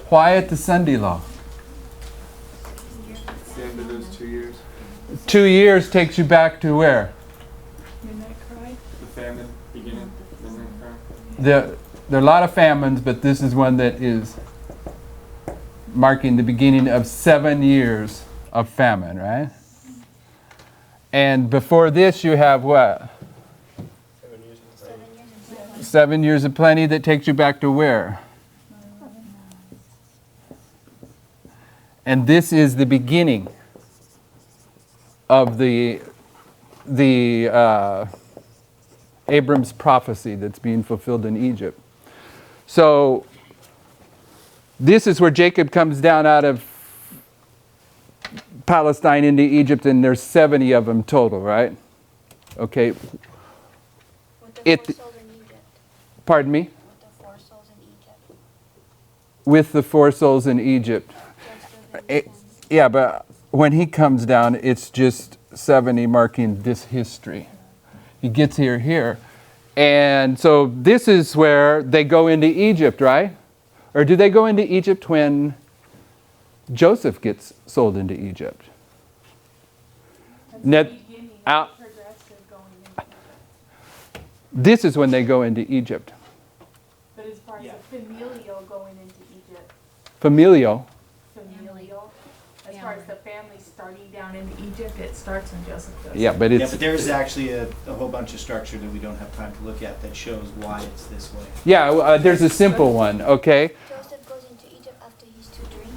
Why at the Sunday law? It's the end of those 2 years. 2 years takes you back to where? Midnight cry. The famine beginning. Midnight cry. There are a lot of famines, but this is one that is marking the beginning of 7 years of famine, right? And before this you have what? 7 years of plenty that takes you back to where? And this is the beginning of the Abram's prophecy that's being fulfilled in Egypt. So this is where Jacob comes down out of Palestine into Egypt, and there's 70 of them total, right? Okay, With the It- 4 souls in Egypt. pardon me? With the 4 souls in Egypt. With the 4 souls in Egypt. Those are the It- yeah, but when he comes down, it's just 70 marking this history. He gets here. And so this is where they go into Egypt, right? Or do they go into Egypt when Joseph gets sold into Egypt? That's Net- the beginning, out- progressive going into Egypt. This is when they go into Egypt. But as far as the familial going into Egypt, Familial. as far as the family starting down into Egypt, it starts when Joseph goes. Yeah, but Yeah, it's but there's actually a whole bunch of structure that we don't have time to look at that shows why it's this way. yeah. There's a simple one. Okay, Joseph goes into Egypt after his 2 dreams.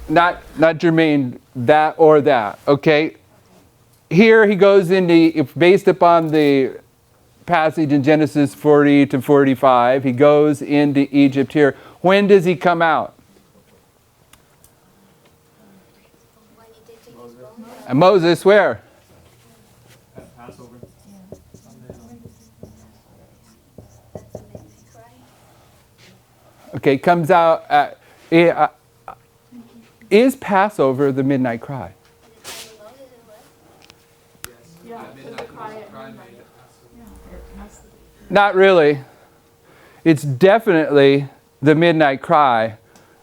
not germane that or that. Okay, here he goes into, if based upon the passage in Genesis 40 to 45, he goes into Egypt here. When does he come out? And Moses, where? At Passover. Okay, comes out. Is Passover the midnight cry? Yeah, Midnight the cry at cry midnight. made it. Yeah, it has to be. Not really. It's definitely the midnight cry,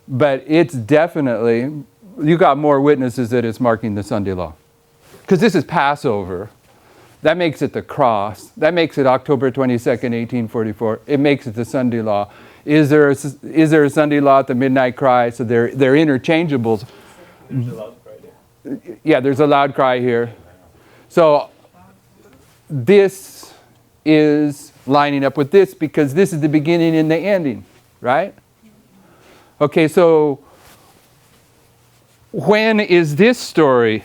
but it's definitely, you got more witnesses that it's marking the Sunday law. Because this is Passover. That makes it the cross. That makes it October 22nd, 1844. It makes it the Sunday law. Is there a Sunday law at the midnight cry? So they're interchangeables. There's a loud cry there. Yeah, there's a loud cry here. So this is lining up with this because this is the beginning and the ending, right? Okay, so when is this story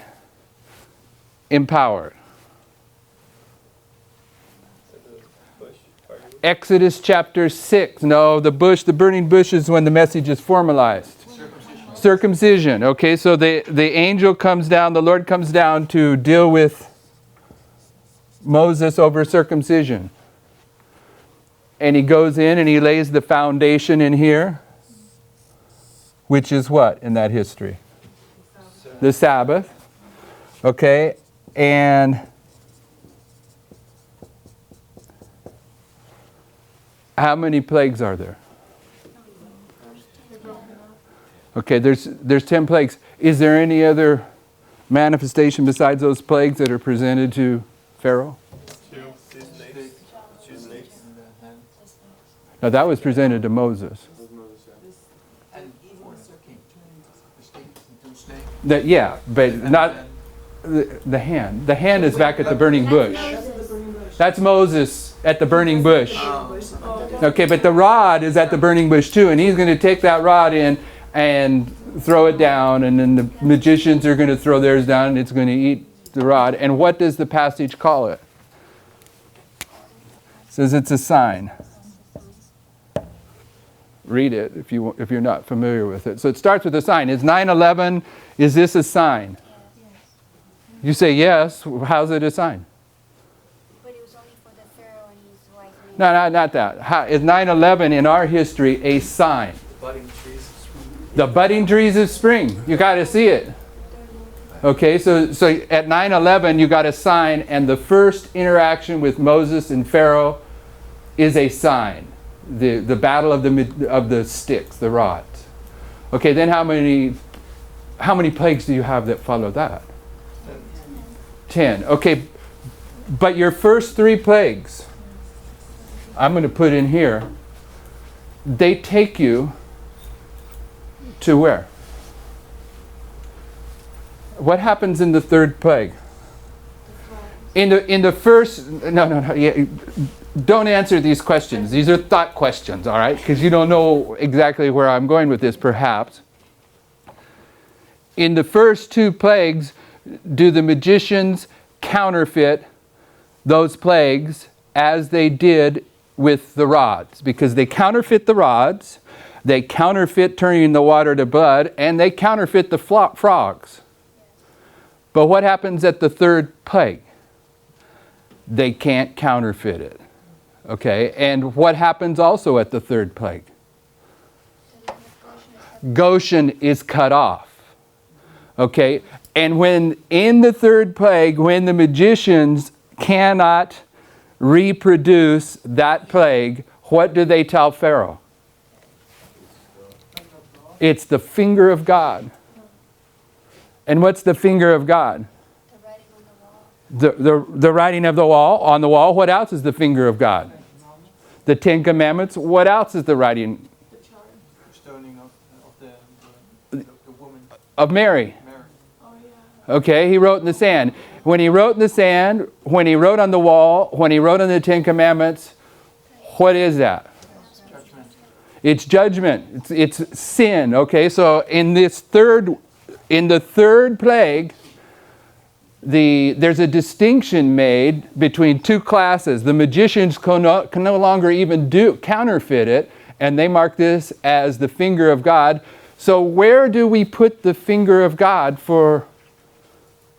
empowered? Exodus chapter 6. No, the burning bush is when the message is formalized. Circumcision. Okay, so the angel comes down, the Lord comes down to deal with Moses over circumcision. And he goes in and he lays the foundation in here, which is what in that history? The Sabbath. Okay, and how many plagues are there? Okay, there's 10 plagues. Is there any other manifestation besides those plagues that are presented to Pharaoh? No, that was presented to Moses. Yeah, but not the hand. The hand is back at the burning bush. That's Moses at the burning bush. Okay, but the rod is at the burning bush too, and he's going to take that rod in and throw it down, and then the magicians are going to throw theirs down, and it's going to eat the rod. And what does the passage call it? It says it's a sign. Read it if you're not familiar with it. So it starts with a sign. Is 9/11, is this a sign? You say yes. How's it a sign? But it was only for the Pharaoh and his wife. No, not that. Is 9/11 in our history a sign? Budding trees of spring. The budding trees of spring. You got to see it. Okay, so at 9/11 you got a sign, and the first interaction with Moses and Pharaoh is a sign. The battle of the sticks, the rods. Okay, then how many plagues do you have that follow that? 10. Okay, but your first 3 plagues, I'm going to put in here, they take you to where? What happens in the 3rd plague? In the first, no. Yeah, don't answer these questions. These are thought questions, all right? Because you don't know exactly where I'm going with this, perhaps. In the first 2 plagues, do the magicians counterfeit those plagues as they did with the rods? Because they counterfeit the rods, they counterfeit turning the water to blood, and they counterfeit the frogs. But what happens at the 3rd plague? They can't counterfeit it. Okay, and what happens also at the 3rd plague? Goshen is cut off. Okay, and when in the 3rd plague, when the magicians cannot reproduce that plague, what do they tell Pharaoh? It's the finger of God. And what's the finger of God? The writing of the wall, on the wall. What else is the finger of God? The 10 Commandments. What else is the writing? The stoning of the woman. Of Mary. Mary. Okay, he wrote in the sand. When he wrote in the sand, when he wrote on the wall, when he wrote on the 10 Commandments, what is that? Judgment. It's judgment. It's sin. Okay, so in the 3rd plague, there's a distinction made between 2 classes. The magicians can no longer even counterfeit it, and they mark this as the finger of God. So where do we put the finger of God for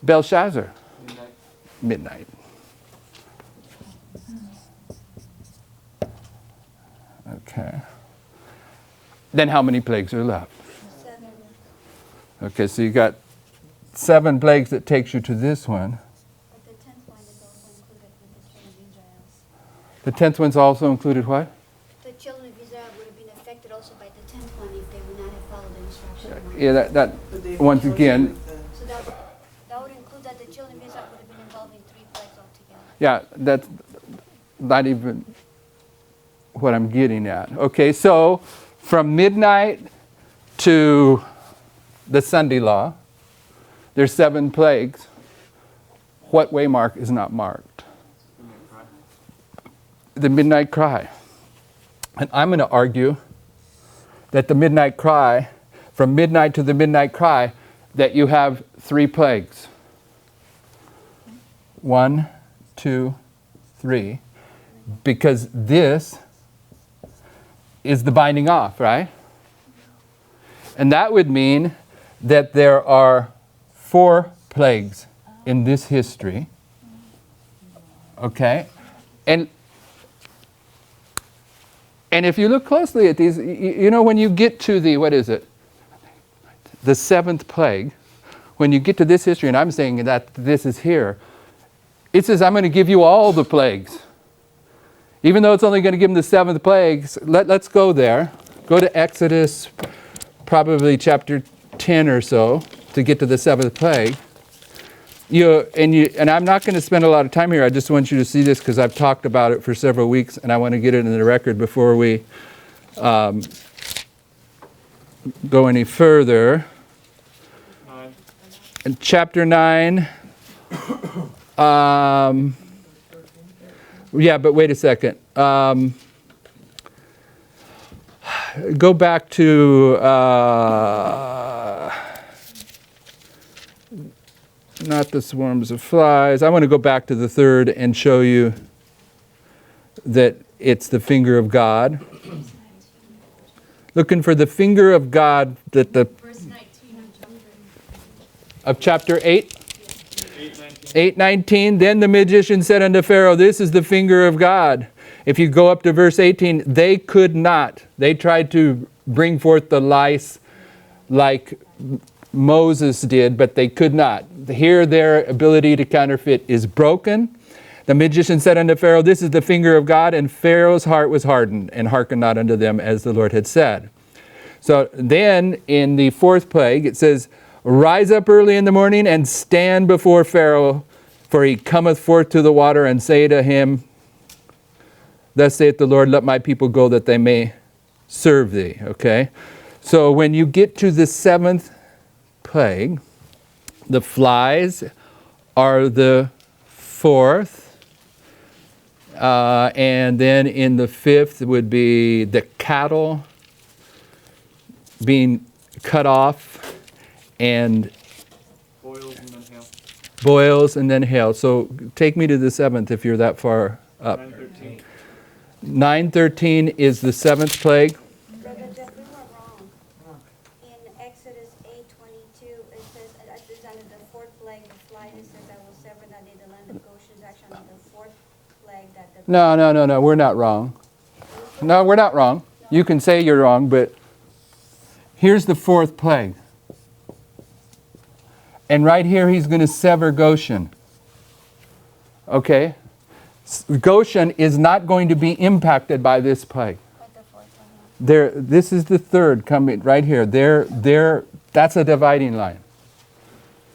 Belshazzar. Midnight. Midnight. Okay. Then how many plagues are left? 7. Okay, so you got 7 plagues that takes you to this one. But the 10th one is also included with the children of Israel. The 10th one's also included what? The children of Israel would have been affected also by the 10th one if they would not have followed the instruction. Yeah, that But they once chose again, with the- So that would include that the children of Israel would have been involved in 3 plagues altogether. yeah, that's not even what I'm getting at. Okay, so from midnight to the Sunday law, there's 7 plagues. What waymark is not marked? The midnight cry. And I'm going to argue that the midnight cry, from midnight to the midnight cry, that you have 3 plagues. 1, 2, 3. Because this is the binding off, right? And that would mean that there are 4 plagues in this history. Okay? And if you look closely at these, you know, when you get to the, what is it? The 7th plague, when you get to this history, and I'm saying that this is here, it says, I'm going to give you all the plagues. Even though it's only going to give them the 7th plagues, let's go there. Go to Exodus, probably chapter 10 or so, to get to the 7th plague. And I'm not going to spend a lot of time here. I just want you to see this because I've talked about it for several weeks, and I want to get it in the record before we go any further. 9. In chapter 9, yeah, but wait a second. Go back to not the swarms of flies. I want to go back to the 3rd and show you that it's the finger of God. Looking for the finger of God that the Verse 19 of chapter 8. 8:19. 8:19, then the magician said unto Pharaoh, this is the finger of God. If you go up to verse 18, they could not. They tried to bring forth the lice like Moses did, but they could not. Here their ability to counterfeit is broken. The magician said unto Pharaoh, this is the finger of God, and Pharaoh's heart was hardened, and hearkened not unto them as the Lord had said. So then in the 4th plague, it says, rise up early in the morning and stand before Pharaoh, for he cometh forth to the water, and say to him, thus saith the Lord, let my people go that they may serve thee. Okay? So when you get to the 7th plague, the flies are the 4th. And then in the 5th would be the cattle being cut off, and Boils and then hail. boils and then hail. So take me to the 7th if you're that far up. 9:13. 9:13 is the 7th plague. Brother Jeff, we were wrong. In Exodus 8:22, it says, at this under the 4th plague, the fly, it says, I will sever that in the land of Goshen. Is actually on the 4th plague that the... No, we're not wrong. No, we're not wrong. You can say you're wrong, but here's the 4th plague. And right here, he's going to sever Goshen. Okay? Goshen is not going to be impacted by this plague. But the 4th one, yeah. This is the 3rd coming right here. That's a dividing line.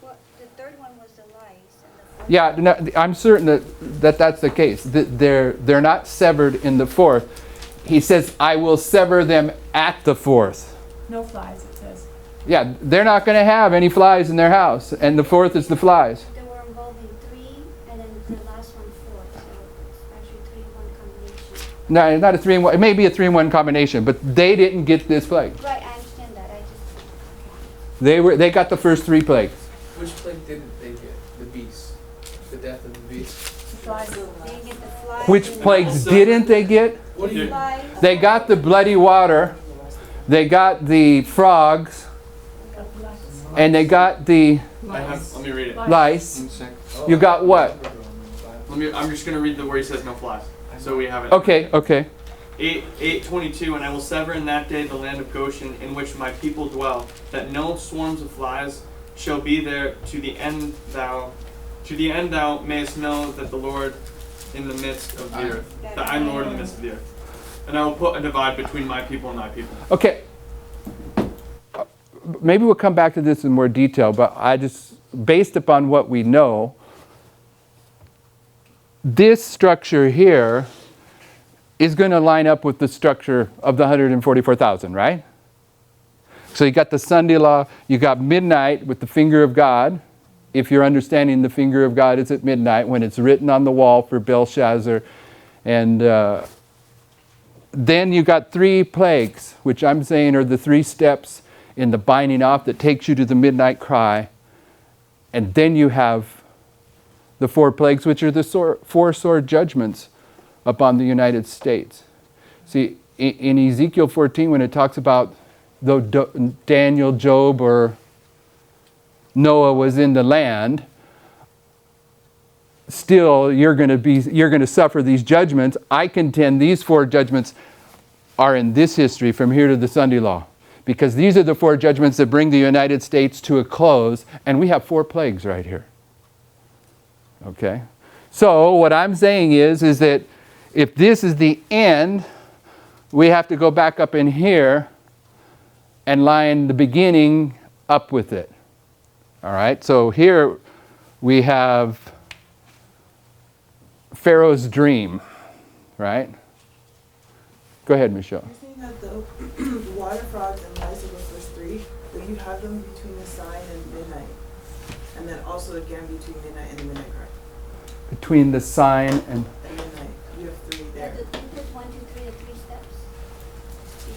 Well, the 3rd one was the lice, and the 4th... Yeah, no, I'm certain that that's the case. They're not severed in the 4th. He says, I will sever them at the 4th. No flies, it says. Yeah, they're not going to have any flies in their house, and the 4th is the flies. They were involved in 3, and then the last one 4, so it's actually 3-in-1 combination. No, it's not a 3-in-1. It may be a 3-in-1 combination, but they didn't get this plague. Right, I understand that, I just... They got the first 3 plagues. Which plague didn't they get? The beast. The death of the beast. The flies. They didn't get the flies. Which plagues didn't they get? What do you? Flies. They got the bloody water. They got the frogs. and they got the Let me read it. lice. Insect. You got what? I'm just gonna read the where he says no flies. So we have it. Okay, okay. 8:22, and I will sever in that day the land of Goshen in which my people dwell, that no swarms of flies shall be there to the end thou mayest know that the Lord in the midst of the earth, that I am Lord in the midst of the earth. And I will put a divide between my people and thy people. Okay. Maybe we'll come back to this in more detail, but I just, based upon what we know, this structure here is going to line up with the structure of the 144,000, right? So you got the Sunday law, you got midnight with the finger of God. If you're understanding the finger of God is at midnight when it's written on the wall for Belshazzar. And then you got 3 plagues, which I'm saying are the 3 steps in the binding off that takes you to the midnight cry. And then you have the 4 plagues, which are the 4 sword judgments upon the United States. See, in Ezekiel 14, when it talks about though Daniel, Job, or Noah was in the land, still you're going to suffer these judgments. I contend these 4 judgments are in this history from here to the Sunday law, because these are the 4 judgments that bring the United States to a close, and we have 4 plagues right here. Okay? So what I'm saying is that if this is the end, we have to go back up in here and line the beginning up with it. All right? So here we have Pharaoh's dream, right? Go ahead, Michelle. You're saying that the water frogs and lice are the first 3, but you have them between the sign and midnight. And then also again between midnight and the midnight cry. Between the sign and... And midnight. You have 3 there. You put 1, 2, 3, the 3 steps.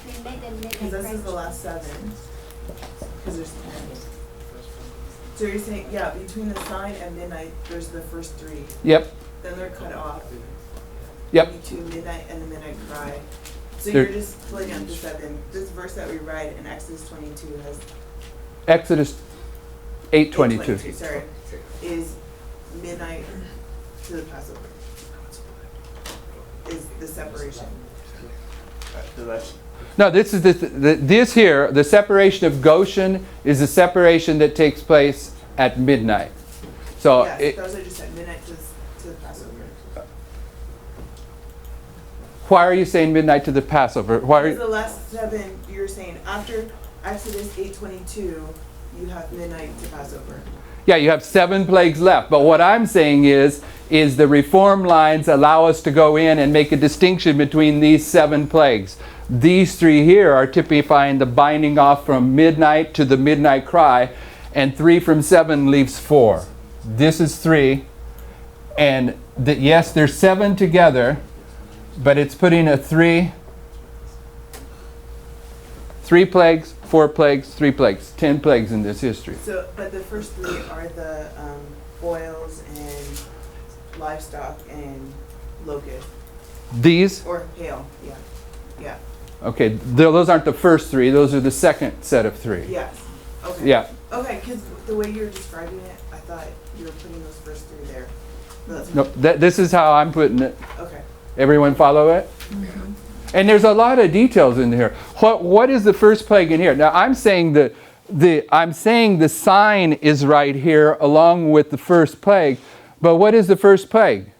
Between midnight and midnight. Because this is the last 7. Because there's 10. So you're saying, yeah, between the sign and midnight, there's the first 3. Yep. Then they're cut off. Yep. Between midnight and the midnight cry. So There- you're just pulling up the 7. This verse that we read in Exodus 22 has Exodus 8:22. sorry, is midnight to the Passover. Is the separation. No, this is this here, the separation of Goshen is the separation that takes place at midnight. So Yes, those are just at midnight to the Passover. why are you saying midnight to the Passover? Why are Because you, the last 7, you're saying after Exodus 8:22, you have midnight to Passover. yeah, you have 7 plagues left. But what I'm saying is the reform lines allow us to go in and make a distinction between these 7 plagues. These 3 here are typifying the binding off from midnight to the midnight cry, and 3 from 7 leaves 4. This is 3, and yes, there's 7 together, but it's putting a 3 plagues, 4 plagues, 3 plagues, 10 plagues in this history. So, but the first 3 are the boils and livestock and locust These, or hail. Yeah, yeah, okay, those aren't the first 3, those are the second set of 3. yes. Okay. Yeah. Okay, because the way you were describing it, I thought you were putting those first 3 there. But that's No, this is how I'm putting it. okay. Everyone follow it? And there's a lot of details in here. What is the first plague in here? Now I'm saying the sign is right here along with the first plague. But what is the first plague?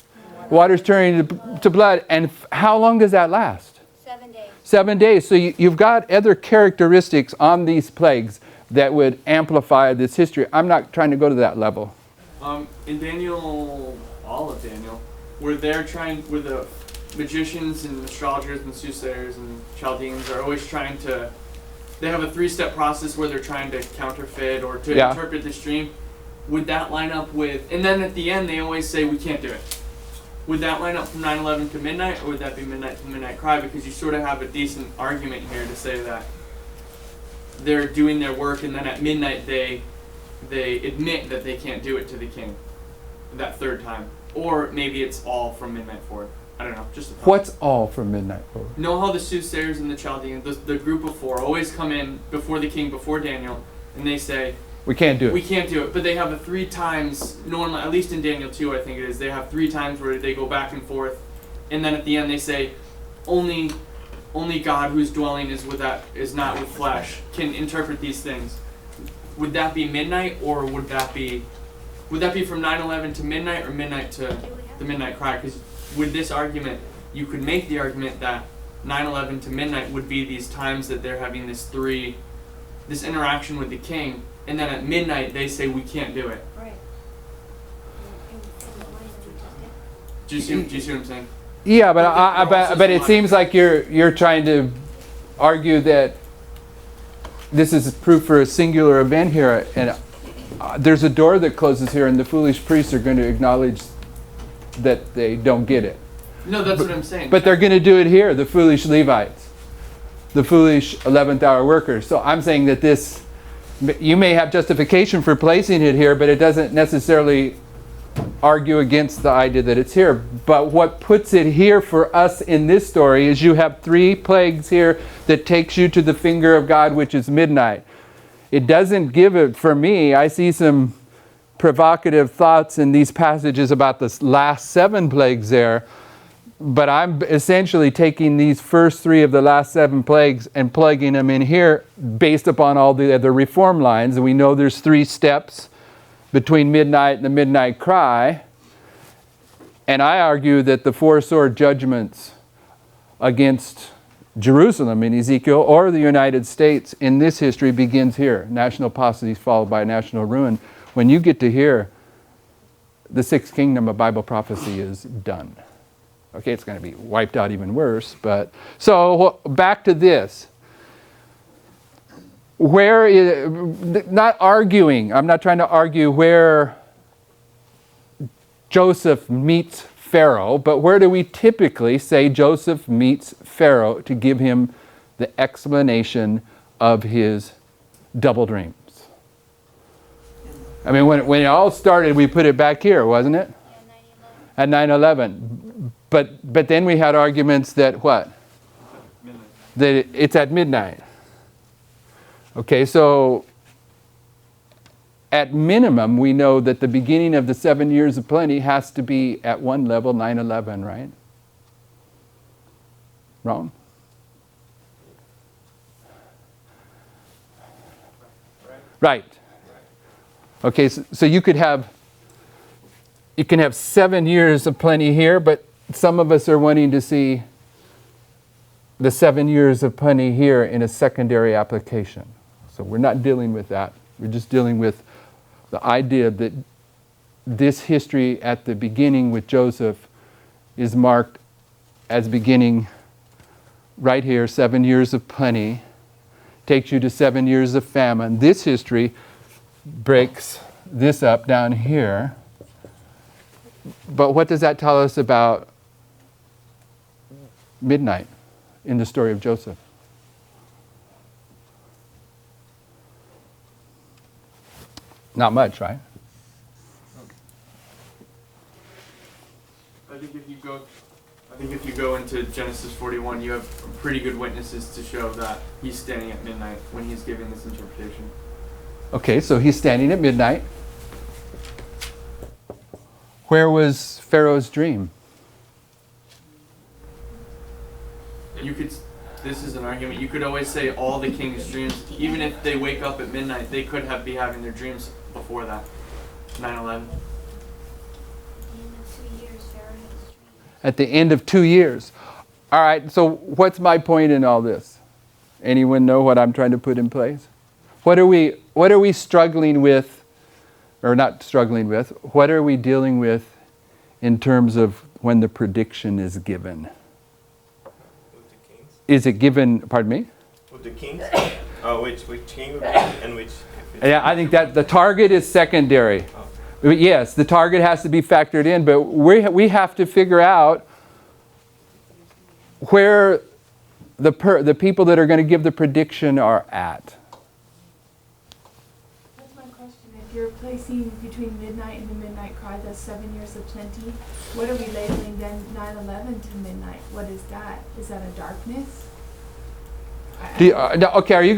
Water's turning to blood. And how long does that last? 7 days. 7 days. So you've got other characteristics on these plagues that would amplify this history. I'm not trying to go to that level. In Daniel, all of Daniel, where the magicians and astrologers and soothsayers and Chaldeans are always trying to, they have a 3-step process where they're trying to counterfeit or to Yeah. interpret this dream. Would that line up with, and then at the end they always say we can't do it. Would that line up from 9/11 to midnight, or would that be midnight to midnight cry? Because you sort of have a decent argument here to say that they're doing their work and then at midnight they admit that they can't do it to the king that 3rd time. Or maybe it's all from midnight forward. I don't know, just a thought. What's all from midnight forward? Know how the soothsayers and the Chaldeans, the group of 4, always come in before the king, before Daniel, and they say, We can't do we it. can't do it. But they have a 3 times, normally, at least in Daniel 2, I think it is, they have 3 times where they go back and forth. And then at the end they say, only God whose dwelling is not with flesh can interpret these things. Would that be midnight, or would that be from 9/11 to midnight, or midnight to the midnight cry? Because with this argument, you could make the argument that 9/11 to midnight would be these times that they're having this interaction with the king, and then at midnight they say we can't do it. Right. Do you see what I'm saying? Yeah, but it seems like you're trying to argue that this is proof for a singular event here, and there's a door that closes here, and the foolish priests are going to acknowledge that they don't get it. No, that's what I'm saying. But they're going to do it here, the foolish Levites, the foolish 11th hour workers. So I'm saying that this, you may have justification for placing it here, but it doesn't necessarily argue against the idea that it's here. But what puts it here for us in this story is you have 3 plagues here that takes you to the finger of God, which is midnight. It doesn't give it, for me, I see some provocative thoughts in these passages about the last 7 plagues there, but I'm essentially taking these first 3 of the last 7 plagues and plugging them in here based upon all the other reform lines. And we know there's 3 steps between midnight and the midnight cry. And I argue that the 4 sword judgments against Jerusalem in Ezekiel or the United States in this history begins here. National apostasy followed by national ruin. When you get to here, the 6th kingdom of Bible prophecy is done. Okay, it's going to be wiped out even worse, but so back to this. Where is, not arguing, I'm not trying to argue where Joseph meets Pharaoh, but where do we typically say Joseph meets Pharaoh to give him the explanation of his double dreams? I mean, when it all started, we put it back here, wasn't it? Yeah, 9/11. At 9/11. But then we had arguments that what? Midnight. That it's at midnight. Okay, so at minimum, we know that the beginning of the 7 years of plenty has to be at one level, 9/11, right? Wrong? Right. Okay, so you can have 7 years of plenty here, but some of us are wanting to see the 7 years of plenty here in a secondary application. So we're not dealing with that. We're just dealing with the idea that this history at the beginning with Joseph is marked as beginning right here, 7 years of plenty, takes you to 7 years of famine. This history breaks this up down here. But what does that tell us about midnight in the story of Joseph? Not much, right? I think if you go into Genesis 41, you have pretty good witnesses to show that he's standing at midnight when he's giving this interpretation. Okay, so he's standing at midnight. Where was Pharaoh's dream? This is an argument. You could always say all the king's dreams, even if they wake up at midnight, they could be having their dreams before that. 9/11. At the end of 2 years. All right, so what's my point in all this? Anyone know what I'm trying to put in place? What are we struggling with, or not struggling with, what are we dealing with in terms of when the prediction is given? With the kings? Is it given, pardon me? With the kings? Which king would be and which... Yeah, I think that the target is secondary. Oh. Yes, the target has to be factored in, but we have to figure out where the people that are going to give the prediction are at. That's my question. If you're placing between midnight and the midnight cry, that's 7 years of plenty, what are we labeling then 9/11 to midnight? What is that? Is that a darkness? Okay, are you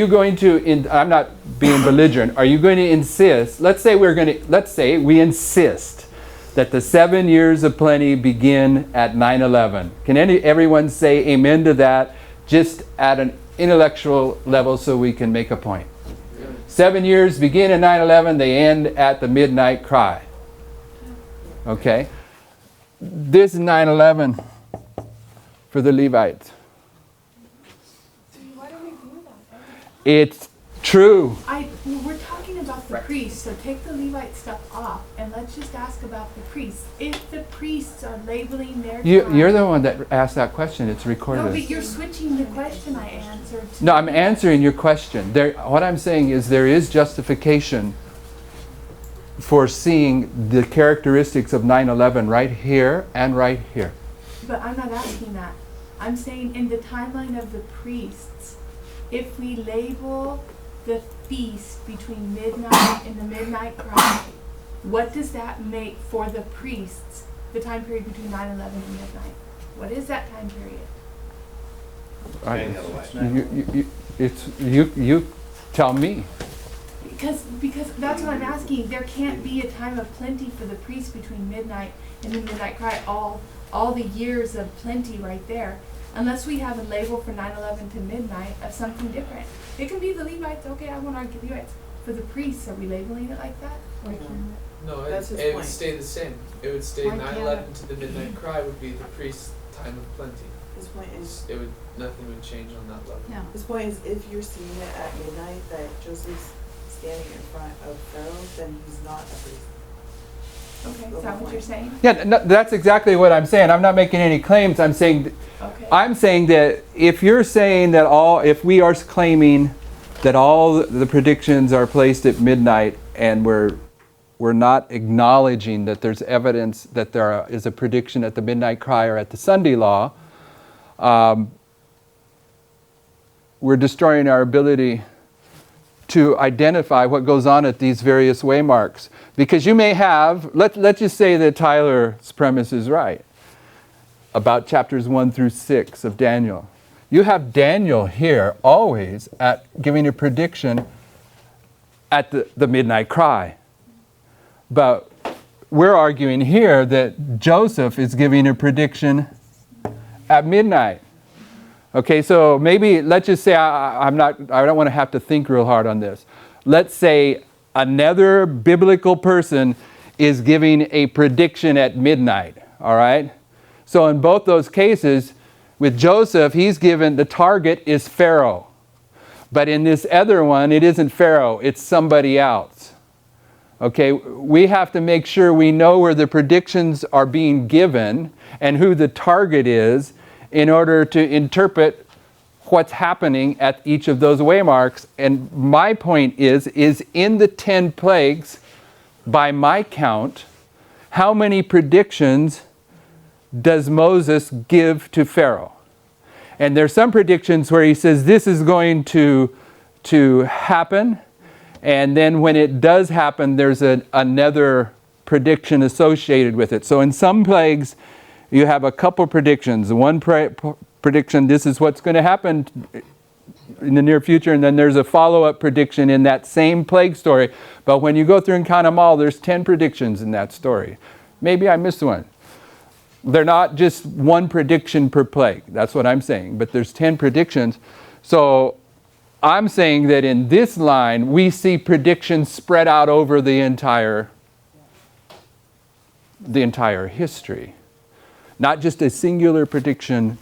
going to? I'm not being belligerent. Are you going to insist? Let's say we insist that the 7 years of plenty begin at 9/11. Can everyone say amen to that? Just at an intellectual level, so we can make a point. 7 years begin at 9/11. They end at the midnight cry. Okay. This is 9/11 for the Levites. Why do we do that? It's true. We're talking about the priests, so take the Levite stuff off, and let's just ask about the priests. If the priests are labeling their time, You're the one that asked that question. It's recorded. No, but you're switching the question I answered. To No, I'm answering your question. What I'm saying is there is justification for seeing the characteristics of 9/11 right here and right here. But I'm not asking that. I'm saying in the timeline of the priests, if we label the feast between midnight and the midnight cry, what does that make for the priests, the time period between 9/11 and midnight? What is that time period? You tell me. Because that's what I'm asking. There can't be a time of plenty for the priests between midnight and the midnight cry, all the years of plenty right there, unless we have a label for 9/11 to midnight of something different. It can be the Levites. Okay, I won't argue the Levites. For the priests, are we labeling it like that? Or can No, That's his it would point. stay the same. It would stay Why can't 9/11 to the midnight cry would be the priest's time of plenty. His point is, Nothing would change on that level. No. his point is, if you're seeing it at midnight that Joseph's standing in front of Pharaoh, then he's not a priest. Okay, is that what you're saying? Yeah, no, that's exactly what I'm saying. I'm not making any claims. I'm saying that if you're saying that if we are claiming that all the predictions are placed at midnight, and we're not acknowledging that there's evidence that there is a prediction at the midnight cry or at the Sunday law, we're destroying our ability to identify what goes on at these various waymarks. Because you may have, let's just say that Tyler's premise is right about chapters 1 through 6 of Daniel. You have Daniel here always at giving a prediction at the midnight cry. But we're arguing here that Joseph is giving a prediction at midnight. Okay, so maybe let's just say I don't want to have to think real hard on this. Let's say another biblical person is giving a prediction at midnight, all right? So in both those cases, with Joseph, he's given the target is Pharaoh. But in this other one, it isn't Pharaoh, it's somebody else. Okay, we have to make sure we know where the predictions are being given and who the target is in order to interpret what's happening at each of those waymarks. And my point is in the 10 plagues, by my count, how many predictions does Moses give to Pharaoh? And there's some predictions where he says this is going to happen, and then when it does happen, there's another prediction associated with it. So in some plagues, you have a couple predictions. One prediction, this is what's going to happen in the near future, and then there's a follow-up prediction in that same plague story. But when you go through and count them all, there's 10 predictions in that story. Maybe I missed one. They're not just one prediction per plague. That's what I'm saying. But there's 10 predictions. So I'm saying that in this line, we see predictions spread out over the entire history. Not just a singular prediction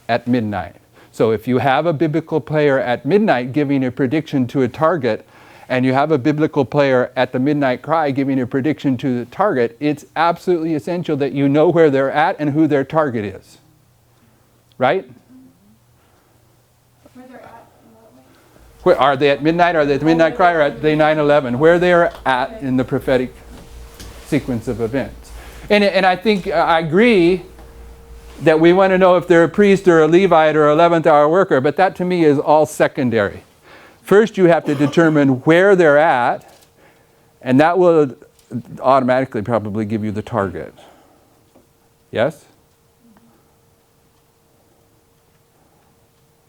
at midnight. So if you have a biblical player at midnight giving a prediction to a target, and you have a biblical player at the midnight cry giving a prediction to the target, it's absolutely essential that you know where they're at and who their target is. Right? Where they're at in what way? Where, are they at midnight? Are they at the midnight cry or at the 9/11? Where they are at in the prophetic sequence of events. And I think I agree that we want to know if they're a priest or a Levite or 11th hour worker, but that to me is all secondary. First, you have to determine where they're at, and that will automatically probably give you the target. Yes?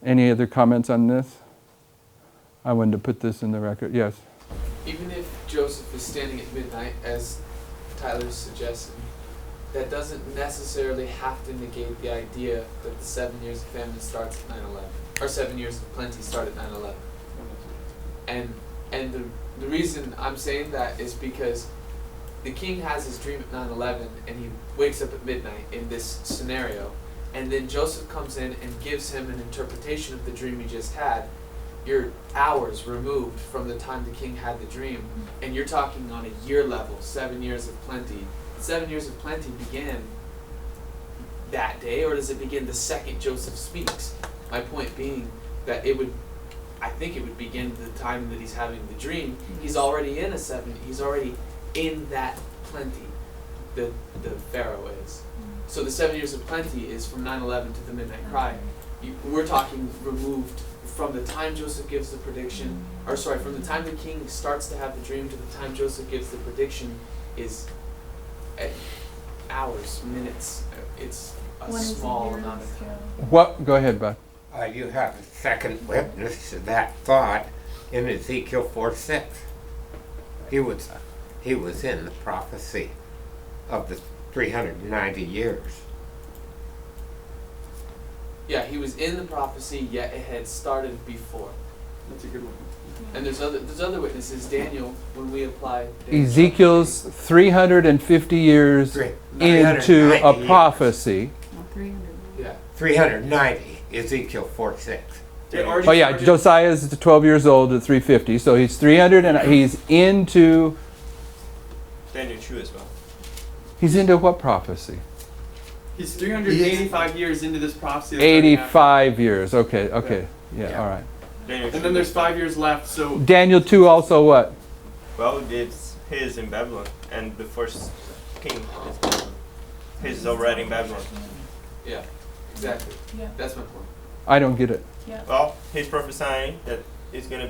Any other comments on this? I wanted to put this in the record. Yes. Even if Joseph is standing at midnight, as Tyler's suggesting, that doesn't necessarily have to negate the idea that the 7 years of famine starts at 9/11, or 7 years of plenty start at 9/11. And the reason I'm saying that is because the king has his dream at 9/11, and he wakes up at midnight in this scenario, and then Joseph comes in and gives him an interpretation of the dream he just had. You're hours removed from the time the king had the dream, and you're talking on a year level, 7 years of plenty. 7 years of plenty began that day, or does it begin the second Joseph speaks? My point being that I think it would begin the time that he's having the dream. He's already in he's already in that plenty, the Pharaoh is. So the 7 years of plenty is from 9/11 to the midnight cry. We're talking removed from the time Joseph gives the prediction, from the time the king starts to have the dream to the time Joseph gives the prediction is hours, minutes. It's a small amount of time. What? Go ahead, Bud. You have a second witness to that thought in Ezekiel 4:6. He was in the prophecy of the 390 years. Yeah, he was in the prophecy, yet it had started before. That's a good one. And there's other witnesses. Daniel, when we apply Daniel, Ezekiel's 350 years into 390 a years. prophecy. yeah, 390, Ezekiel 4:6. It already Oh yeah, started- Josiah is 12 years old at 350, so he's 300 and he's into Daniel 2 as well. what prophecy? He's 385 years into this prophecy. that's already happened. 85 years. Okay. Yeah, Yeah. all right. Daniel 2 And then there's as well. 5 years left, so Daniel 2 also what? Well, it's his in Babylon, and the first king is Babylon. His is already in Babylon. yeah, exactly. Yeah. That's my point. I don't get it. Well, he's prophesying that he's gonna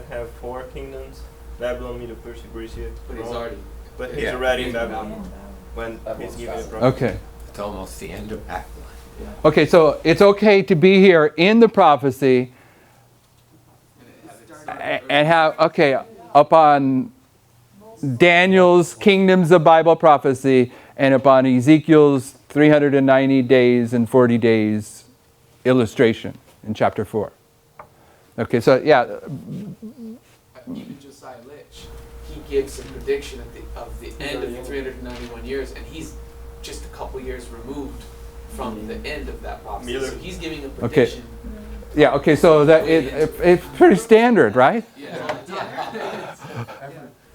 have 4 kingdoms: Babylon, Medo, Persia, Greece, But he's Rome. already. But he's Yeah. already in He's in Babylon when he's giving the prophecy. Okay. It's almost the end of Babylon. Okay, so it's okay to be here in the prophecy and have, up on Daniel's kingdoms of Bible prophecy and upon Ezekiel's 390 days and 40 days illustration in chapter 4. Okay, so yeah, Even Josiah Litch, he gives a prediction of the end of the 391 years, and he's just a couple years removed from the end of that prophecy. Miller. So he's giving a prediction. so that it's pretty standard, right? Yeah.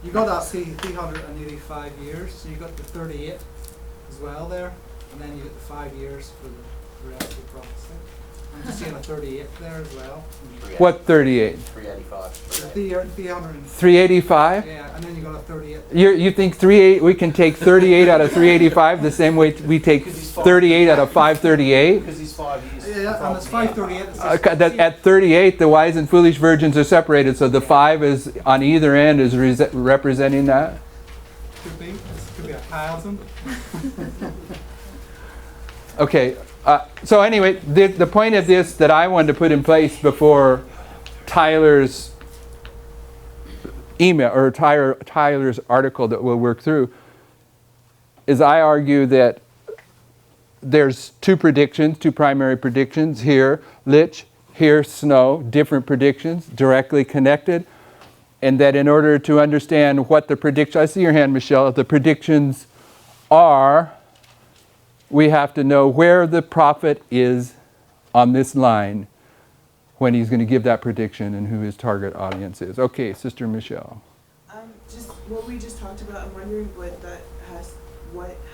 You got that 385 years, so you got the 38 as well there, and then you get the 5 years for the rest of the prophecy. I'm just seeing a 38 there as well. What 38? 385. 300. 385? Yeah, and then you got a 38. You think 38? We can take 38 out of 385 the same way we take 38 out of 538? Because he's 5 years. Yeah, and it's 538. It's just At 38, the wise and foolish virgins are separated, so the 5 is on either end is representing that. could be. This could be a 1,000. Okay. So anyway, the point of this that I wanted to put in place before Tyler's email or Tyler's article that we'll work through is I argue that there's two primary predictions here, Litch, here, Snow, different predictions, directly connected, and that in order to understand what the prediction, I see your hand, Michelle, the predictions are, we have to know where the prophet is on this line when he's going to give that prediction and who his target audience is. Okay, Sister Michelle. Just what we just talked about, I'm wondering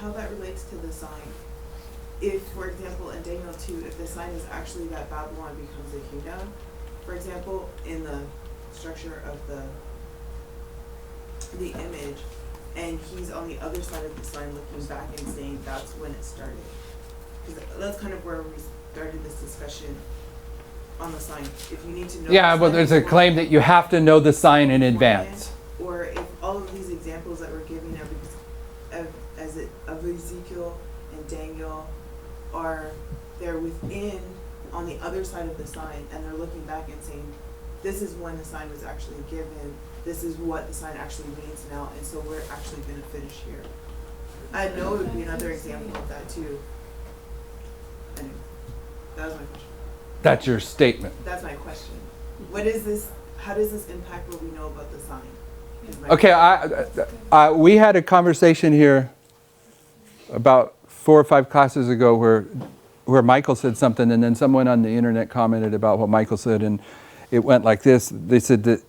how that relates to the sign. If, for example, in Daniel 2, if the sign is actually that Babylon becomes a kingdom, for example, in the structure of the image, and he's on the other side of the sign looking back and saying that's when it started. Because that's kind of where we started this discussion on the sign. If you need to know. Yeah, well, there's a claim that you have to know the sign in advance. Or if all of these examples that we're giving of Ezekiel and Daniel they're within on the other side of the sign, and they're looking back and saying, this is when the sign was actually given, this is what the sign actually means now, and so we're actually going to finish here. I know it would be another example of that too. Anyway, that was my question. That's your statement. That's my question. What is this? How does this impact what we know about the sign? Is my Okay, we had a conversation here about 4 or 5 classes ago where Michael said something, and then someone on the internet commented about what Michael said, and it went like this. They said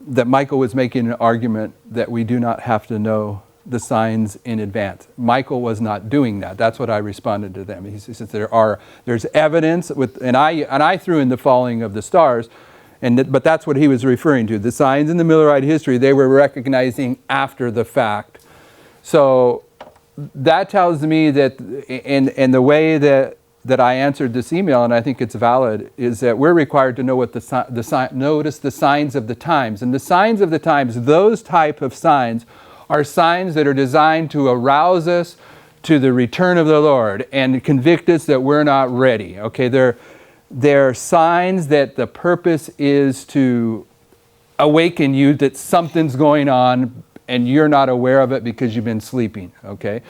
that Michael was making an argument that we do not have to know the signs in advance. Michael was not doing that. That's what I responded to them. He says there's evidence and I threw in the falling of the stars, but that's what he was referring to. The signs in the Millerite history, they were recognizing after the fact. So that tells me that, in the way that I answered this email, and I think it's valid, is that we're required to know what notice the signs of the times. And the signs of the times, those type of signs, are signs that are designed to arouse us to the return of the Lord and convict us that we're not ready. Okay, they're signs that the purpose is to awaken you that something's going on and you're not aware of it because you've been sleeping. Okay,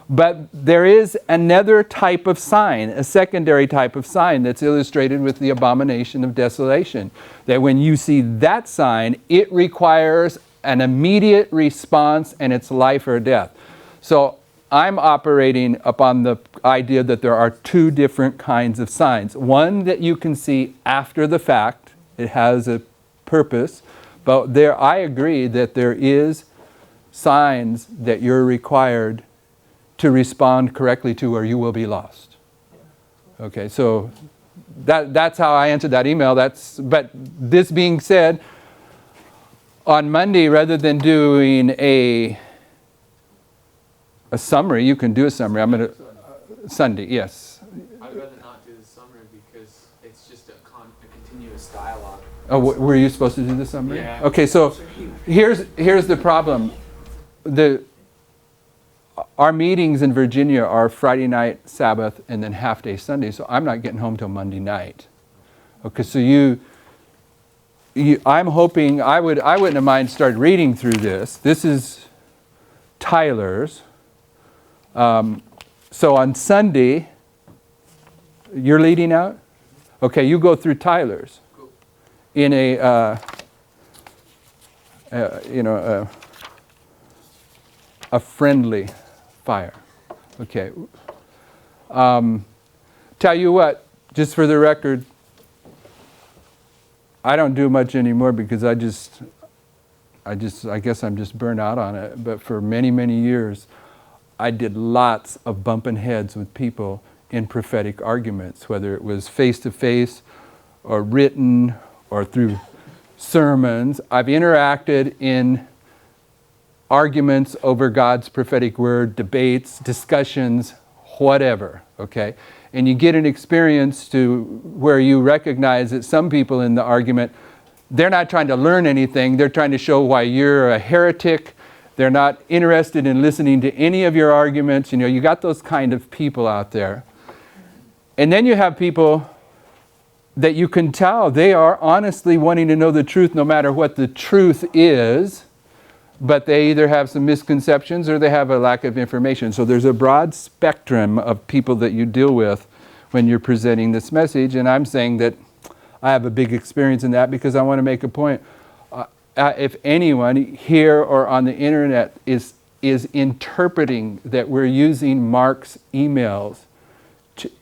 but there is another type of sign, a secondary type of sign that's illustrated with the abomination of desolation. That when you see that sign, it requires an immediate response, and it's life or death. So I'm operating upon the idea that there are 2 different kinds of signs. One that you can see after the fact, it has a purpose, but I agree that there is signs that you're required to respond correctly to, or you will be lost. Okay, so that's how I answered that email. But this being said, on Monday, rather than doing a summary, you can do a summary. I'm going to Sunday, yes. I'd rather not do the summary because it's just a continuous dialogue. Oh, were you supposed to do the summary? Yeah. Okay, so here's the problem. Our meetings in Virginia are Friday night, Sabbath, and then half day Sunday. So I'm not getting home till Monday night. Okay, so I'm hoping I wouldn't have mind started reading through this. This is Tyler's. So on Sunday, you're leading out? Okay, you go through Tyler's in a friendly fire. Okay. Tell you what, just for the record, I don't do much anymore because I guess I'm just burnt out on it. But for many, many years, I did lots of bumping heads with people in prophetic arguments, whether it was face-to-face or written or through sermons. I've interacted in arguments over God's prophetic word, debates, discussions, whatever, okay? And you get an experience to where you recognize that some people in the argument, they're not trying to learn anything. They're trying to show why you're a heretic. They're not interested in listening to any of your arguments. You know, you got those kind of people out there. And then you have people that you can tell they are honestly wanting to know the truth no matter what the truth is, but they either have some misconceptions or they have a lack of information. So there's a broad spectrum of people that you deal with when you're presenting this message. And I'm saying that I have a big experience in that because I want to make a point. If anyone here or on the internet is interpreting that we're using Mark's emails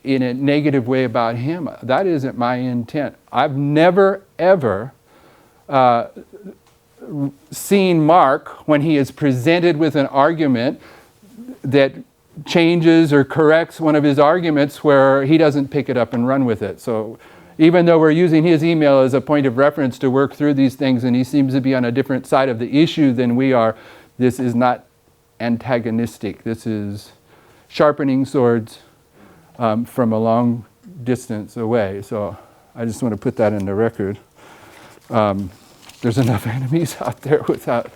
in a negative way about him, that isn't my intent. I've never, ever seen Mark, when he is presented with an argument that changes or corrects one of his arguments, where he doesn't pick it up and run with it. So even though we're using his email as a point of reference to work through these things, and he seems to be on a different side of the issue than we are, this is not antagonistic. This is sharpening swords from a long distance away. So I just want to put that in the record. There's enough enemies out there without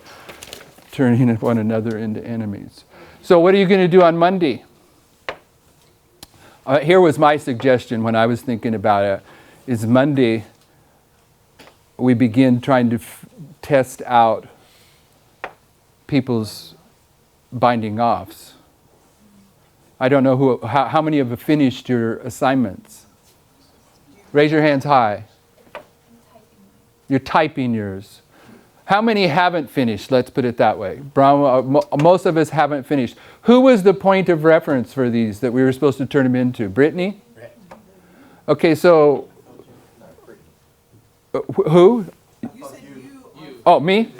turning one another into enemies. So what are you going to do on Monday? here was my suggestion when I was thinking about it, is Monday we begin trying to test out people's binding offs. I don't know how many have finished your assignments. Raise your hands high. You're typing yours. How many haven't finished? Let's put it that way. Most of us haven't finished. Who was the point of reference for these that we were supposed to turn them into? Brittany? Okay, so who? You said you. Oh, me?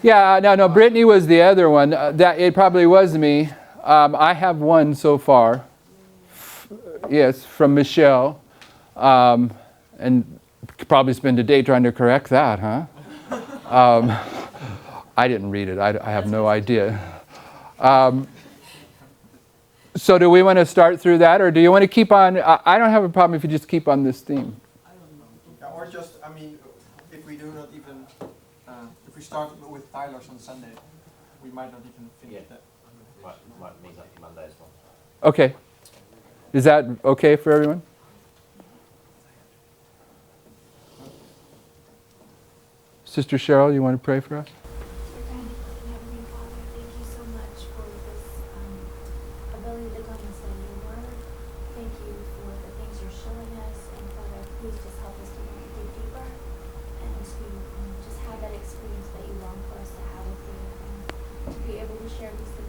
Yeah, no, Brittany was the other one. That it probably was me. I have one so far. Yes, from Michelle. And could probably spend a day trying to correct that, huh? I didn't read it. I have no idea. So do we want to start through that, or do you want to keep on? I don't have a problem if you just keep on this theme. Yeah, or just, I mean, if we do not even, if we start with Tyler's on Sunday, we might not even finish that. Might mean that Monday as well. Okay. Is that okay for everyone? Sister Cheryl, you want to pray for us? Heavenly Father, thank you so much for this ability to come and study your word. Thank you for the things you're showing us, and Father, please just help us to dig deeper and to just have that experience that you long for us to have with you, and to be able to share these things